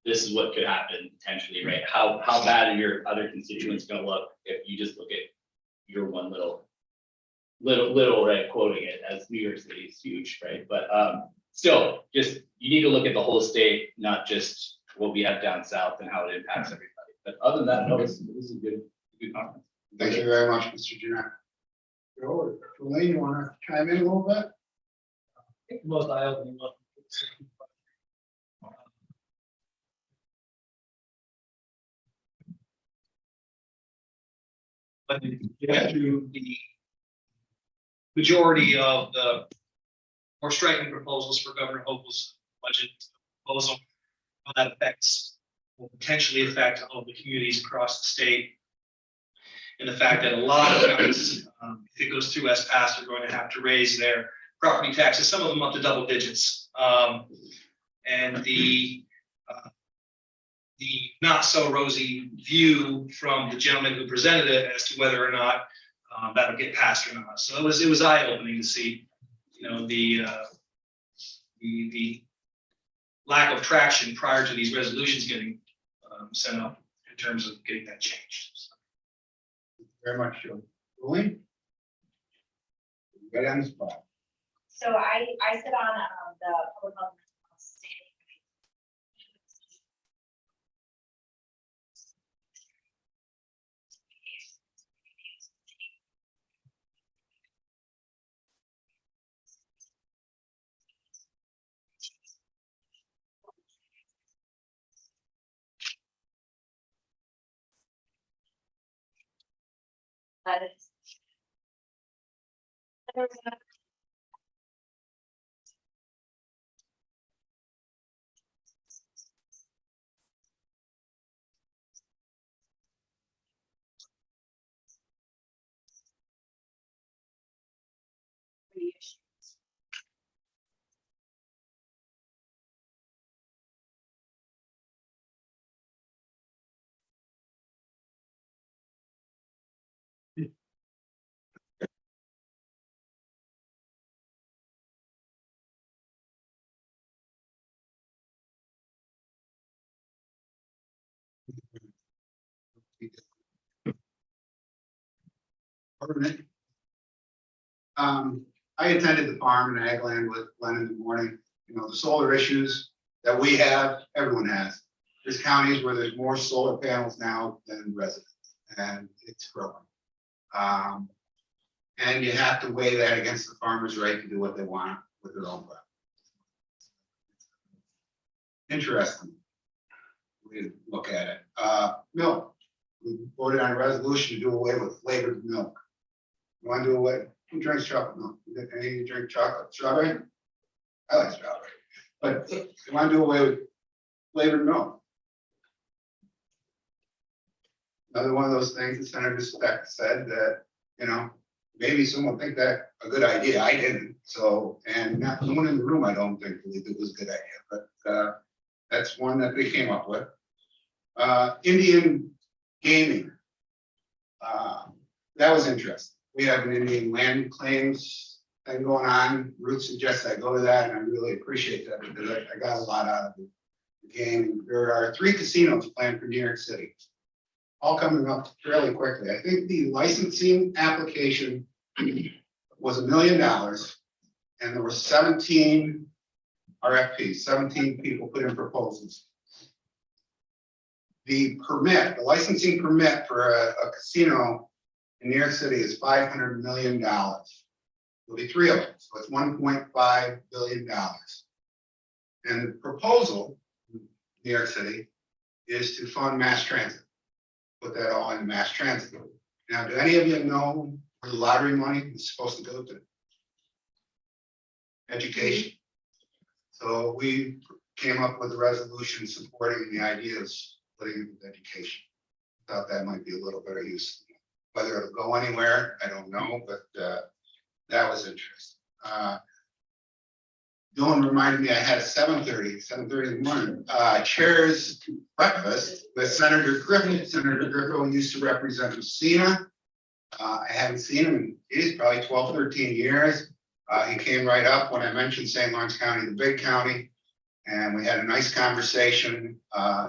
this is what could happen potentially, right? How bad are your other constituents gonna look if you just look at your one little, right, quoting it as New York City is huge, right? But still, just you need to look at the whole state, not just what we have down south and how it impacts everybody. But other than that, no, it was a good conference. Thank you very much, Mr. Jeanette. Joe, or Elaine, you want to chime in a little bit? Most eye-opening one. But if you get through the majority of the more striking proposals for Governor Hochul's budget proposal, how that affects, will potentially affect all the communities across the state. And the fact that a lot of counties, if it goes through as passed, are going to have to raise their property taxes, some of them up to double digits. And the not so rosy view from the gentleman who presented it as to whether or not that'll get passed or not. So it was eye-opening to see, you know, the lack of traction prior to these resolutions getting sent up in terms of getting that changed. Very much, Joe. Julie? Right on the spot. So I sit on the public health standing committee. That is. There's a I attended the farm in Ag Land with Glenn in the morning. You know, the solar issues that we have, everyone has. There's counties where there's more solar panels now than residents, and it's growing. And you have to weigh that against the farmer's right to do what they want with their own property. Interesting way to look at it. Milk. We voted on a resolution to do away with flavored milk. You want to do away? Who drinks chocolate milk? Any of you drink chocolate? Strawberry? I like strawberry. But you want to do away with flavored milk? Another one of those things that Senator Speck said that, you know, maybe someone think that a good idea. I didn't. So, and not someone in the room, I don't think believed it was a good idea, but that's one that they came up with. Indian gaming. That was interesting. We have an Indian land claims thing going on. Ruth suggests I go to that, and I really appreciate that because I got a lot out of the game. There are 3 casinos planned for New York City, all coming up fairly quickly. I think the licensing application was $1 million, and there were 17 RFPs, 17 people put in proposals. The permit, the licensing permit for a casino in New York City is $500 million. There'll be 3 of them, so it's $1.5 billion. And the proposal in New York City is to fund mass transit. Put that all in mass transit. Now, do any of you know where the lottery money is supposed to go to? Education. So we came up with a resolution supporting the ideas putting into education. Thought that might be a little better use. Whether it'll go anywhere, I don't know, but that was interesting. Dylan reminded me I had a 7:30 in the morning, chair's breakfast with Senator Griffin. Senator Griffin used to represent Messina. I haven't seen him in probably 12, 13 years. He came right up when I mentioned St. Lawrence County, the big county, and we had a nice conversation.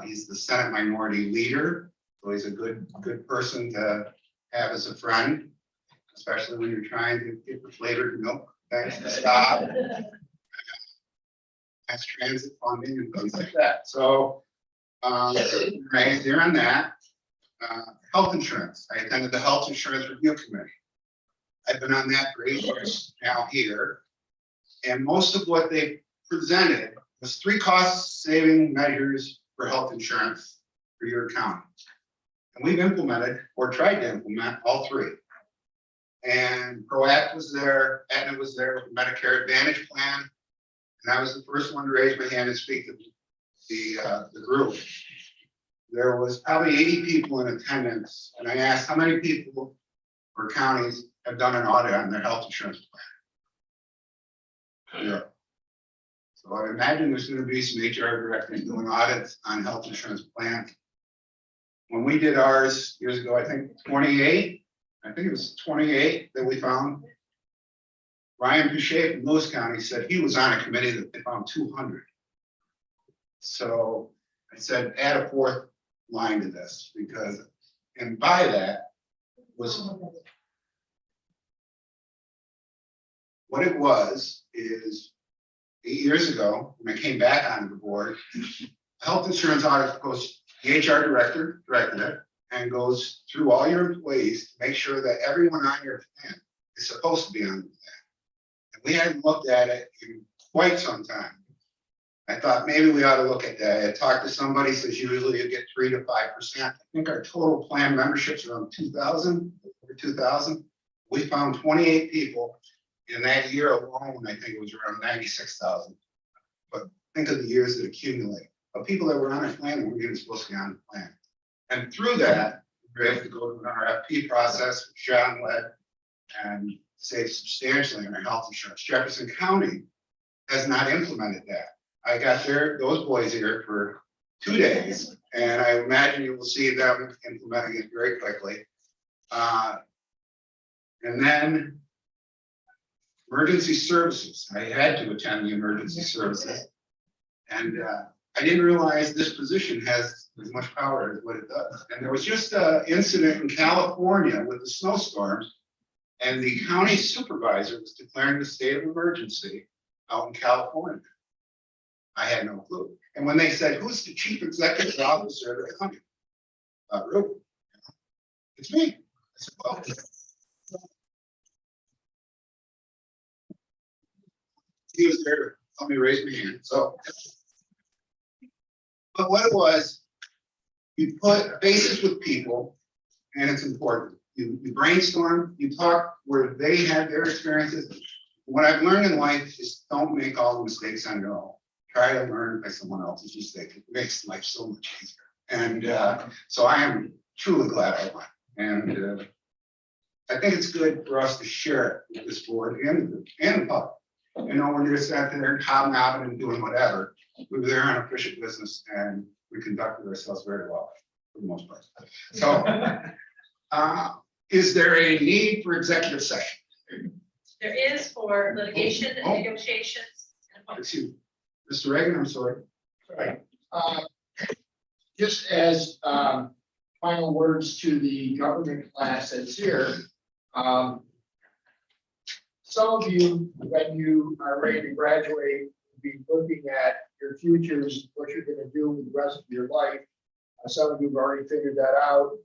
He's the Senate Minority Leader, so he's a good person to have as a friend, especially when you're trying to get the flavored milk back to the stop. Mass transit funding and things like that. So, right there on that. Health insurance. I attended the Health Insurance Review Committee. I've been on that for 8 years now here. And most of what they presented was 3 cost-saving measures for health insurance for your county. And we've implemented or tried to implement all three. And Proact was there, Aetna was there with the Medicare Advantage plan. And I was the first one to raise my hand and speak to the group. There was probably 80 people in attendance, and I asked how many people or counties have done an audit on their health insurance plan. Yeah. So I imagine there's going to be some HR directors doing audits on health insurance plans. When we did ours years ago, I think 28, I think it was 28 that we found. Ryan Boucher from Lewis County said he was on a committee that they found 200. So I said, add a fourth line to this because, and by that was what it was is 8 years ago, when I came back onto the board, health insurance audit goes, the HR director directed it and goes through all your employees to make sure that everyone on your plan is supposed to be on the plan. And we hadn't looked at it in quite some time. I thought maybe we ought to look at that. I talked to somebody, says usually you get 3 to 5%. I think our total plan memberships are around 2,000, over 2,000. We found 28 people in that year alone. I think it was around 96,000. But think of the years that accumulate. But people that were on a plan weren't even supposed to be on the plan. And through that, we were able to go to an RFP process, which John led, and save substantially on our health insurance. Jefferson County has not implemented that. I got those boys here for 2 days, and I imagine you will see them implementing it very quickly. And then emergency services. I had to attend the emergency services. And I didn't realize this position has as much power as what it does. And there was just an incident in California with the snowstorms, and the county supervisor was declaring the state of emergency out in California. I had no clue. And when they said, who's the chief executive officer of the company? Ruben. It's me. I said, well, he was there to help me raise my hand. So, but what it was, you put faces with people, and it's important. You brainstorm, you talk where they had their experiences. What I've learned in life is don't make all the mistakes on your own. Try to learn by someone else's mistake. It makes life so much easier. And so I am truly glad I won. And I think it's good for us to share it with this board and the public. You know, when you're sat there hobnobbing and doing whatever, we were there on official business and we conducted ourselves very well for the most part. So is there a need for executive session? There is for litigation and Oh. negotiations. Excuse me. Mr. Reagan, I'm sorry. Right. Just as final words to the government class that's here. Some of you, when you are ready to graduate, will be looking at your futures, what you're going to do with the rest of your life. Some of you have already figured that out.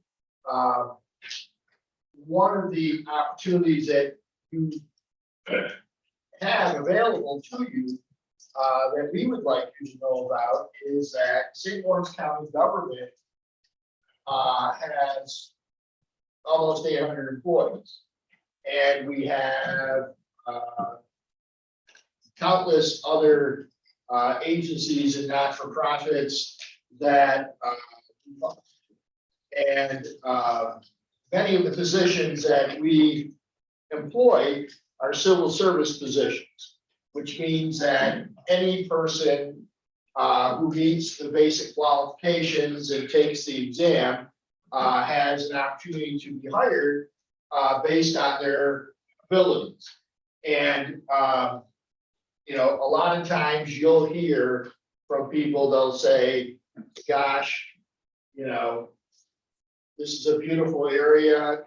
One of the opportunities that you have available to you that we would like you to know about is that St. Lawrence County government has almost 800 employees. And we have countless other agencies and not-for-profits that and many of the positions that we employ are civil service positions, which means that any person who meets the basic qualifications and takes the exam has an opportunity to be hired based on their abilities. And, you know, a lot of times you'll hear from people, they'll say, gosh, you know, this is a beautiful area.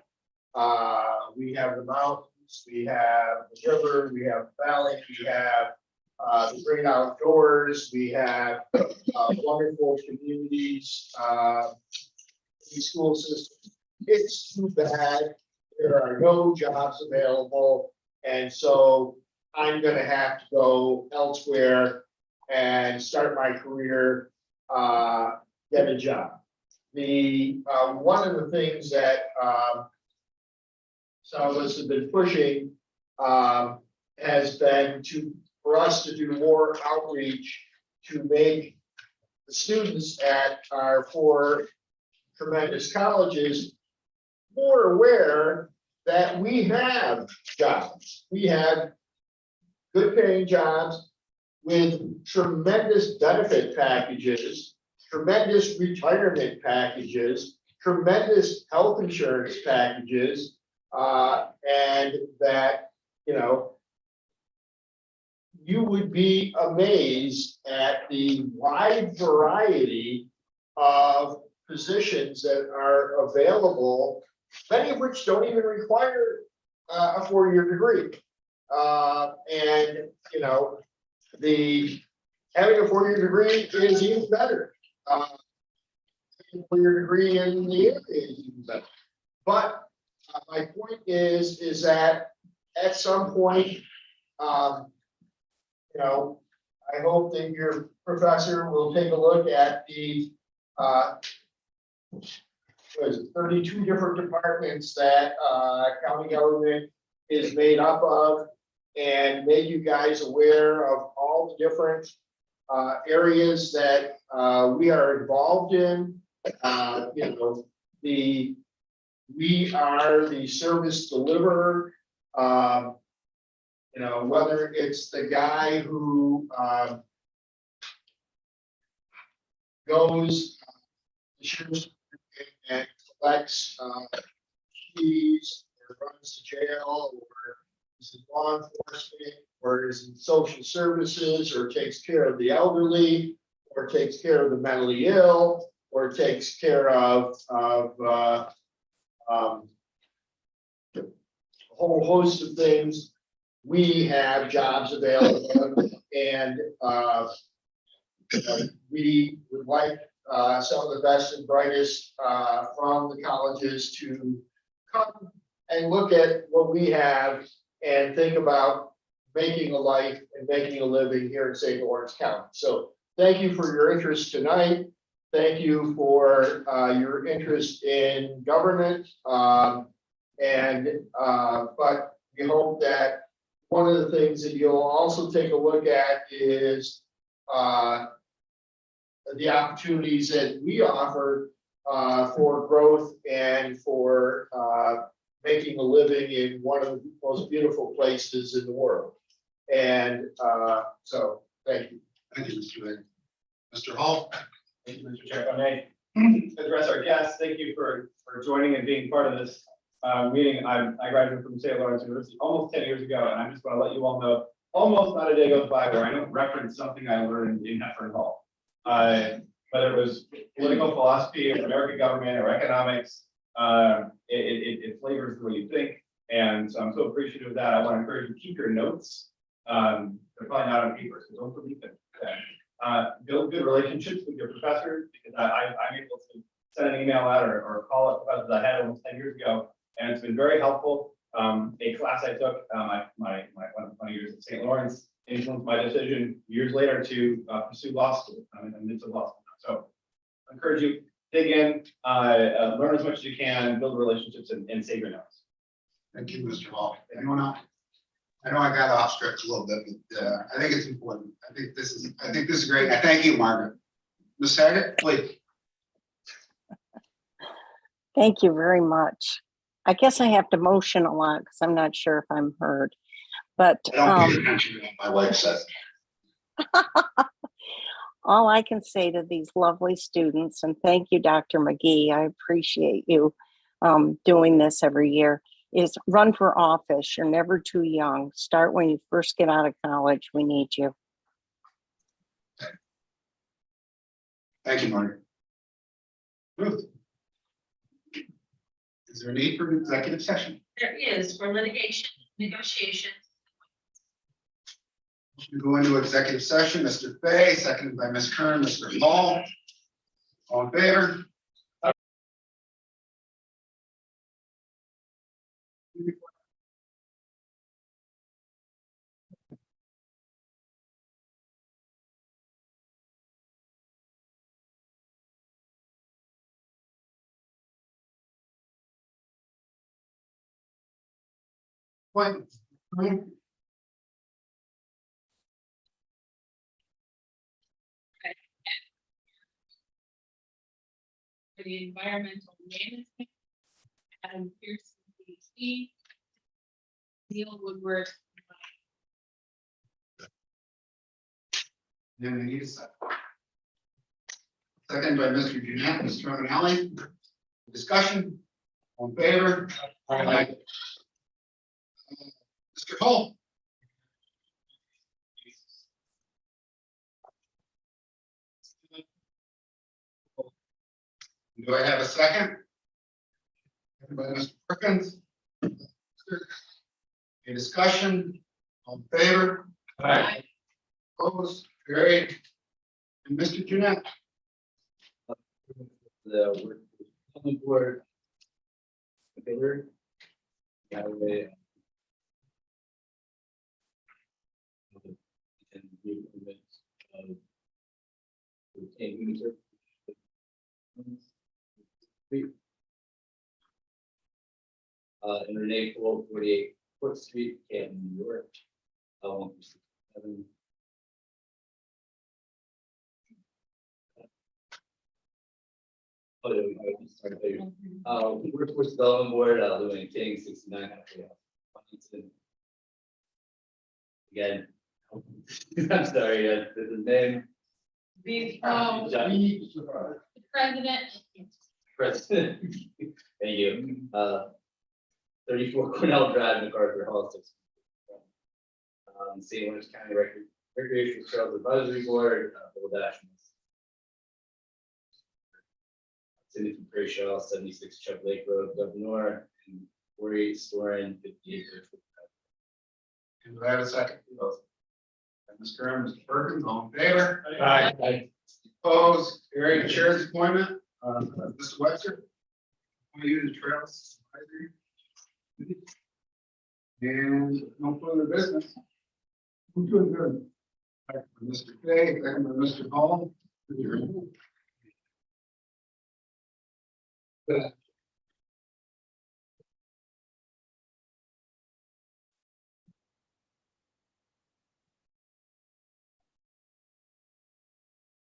We have the mountains, we have the river, we have the valley, we have the great outdoors, we have wonderful communities, the school system. It's too bad there are no jobs available, and so I'm going to have to go elsewhere and start my career, get a job. one of the things that, some of us have been pushing, has been for us to do more outreach to make the students at our four tremendous colleges more aware that we have jobs. We have good paying jobs with tremendous benefit packages, tremendous retirement packages, tremendous health insurance packages, and that, you know, you would be amazed at the wide variety of positions that are available, many of which don't even require a four-year degree. And, you know, having a four-year degree is even better. Four-year degree in the area is even better. But my point is that at some point, you know, I hope that your professor will take a look at the 32 different departments that county government is made up of, and make you guys aware of all the different areas that we are involved in. You know, we are the service deliverer. You know, whether it's the guy who goes to the sheriff's department and collects keys, or runs to jail, or is in law enforcement, or is in social services, or takes care of the elderly, or takes care of the mentally ill, or takes care of a whole host of things. We have jobs available, and we would like some of the best and brightest from the colleges to come and look at what we have and think about making a life and making a living here in St. Lawrence County. So thank you for your interest tonight. Thank you for your interest in government. But we hope that one of the things that you'll also take a look at is the opportunities that we offer for growth and for making a living in one of the most beautiful places in the world. And so, thank you. Thank you, Mr. Lane. Mr. Hall? Thank you, Mr. Chair. If I may address our guests, thank you for joining and being part of this meeting. I graduated from St. Lawrence University almost 10 years ago, and I just want to let you all know, almost not a day goes by where I don't reference something I learned in Heffern Hall. Whether it was political philosophy, or American government, or economics, it flavors the way you think. And so I'm so appreciative of that. I want to encourage you to keep your notes. They're probably not on paper, so don't delete them. Build good relationships with your professors, because I'm able to send an email out or call up professors I had almost 10 years ago, and it's been very helpful. A class I took, my 20 years at St. Lawrence, influenced my decision years later to pursue law school. I'm in the midst of law school now. So I encourage you, dig in, learn as much as you can, build relationships, and save your notes. Thank you, Mr. Hall. Anyone else? I know I got off script a little bit, but I think it's important. I think this is great. I thank you, Margaret. Ms. Saget, please. Thank you very much. I guess I have to motion a lot because I'm not sure if I'm heard, but I don't pay attention to what my wife says. all I can say to these lovely students, and thank you, Dr. McGee, I appreciate you doing this every year, is run for office. You're never too young. Start when you first get out of college. We need you. Thank you, Margaret. Ruth? Is there a need for an executive session? There is for litigation, negotiations. We go into executive session. Mr. Fay, seconded by Ms. Kern, Mr. Hall. All in favor? Appointments. For the environmental management. Adam Pearson, PhD. Neil Woodward. Then we need a second. Second by Mr. Jeanette, Mr. Romanelli. Discussion, all in favor? Aye. Mr. Cole. Do I have a second? Second by Mr. Perkins. Any discussion? All in favor? Aye. Opposed, carried. And Mr. Jeanette. The work county board. Favor. That way. And the appointment of. Retain human services. And Renee Cole, 48 Fourth Street, Canton, New York. 167. Oh, yeah, we started there. Workforce Development Board, Luann King, 69. Washington. Again. I'm sorry, the name. The president. Thank you. 34 Cornell Drive, MacArthur Hall, 6. St. Lawrence County Recreational Trails Advisory Board, Bill Dashmus. Timothy Brayshaw, 76 Chubb Lake Road, Governor, and 48 Storin, 58. And do I have a second? Mr. Curran, Mr. Perkins, all in favor? Aye. Opposed, carried. Chair's appointment, Mr. Webster. Want to use the trails advisory? And no further business. Who's doing good? Mr. Fay, second by Mr. Hall.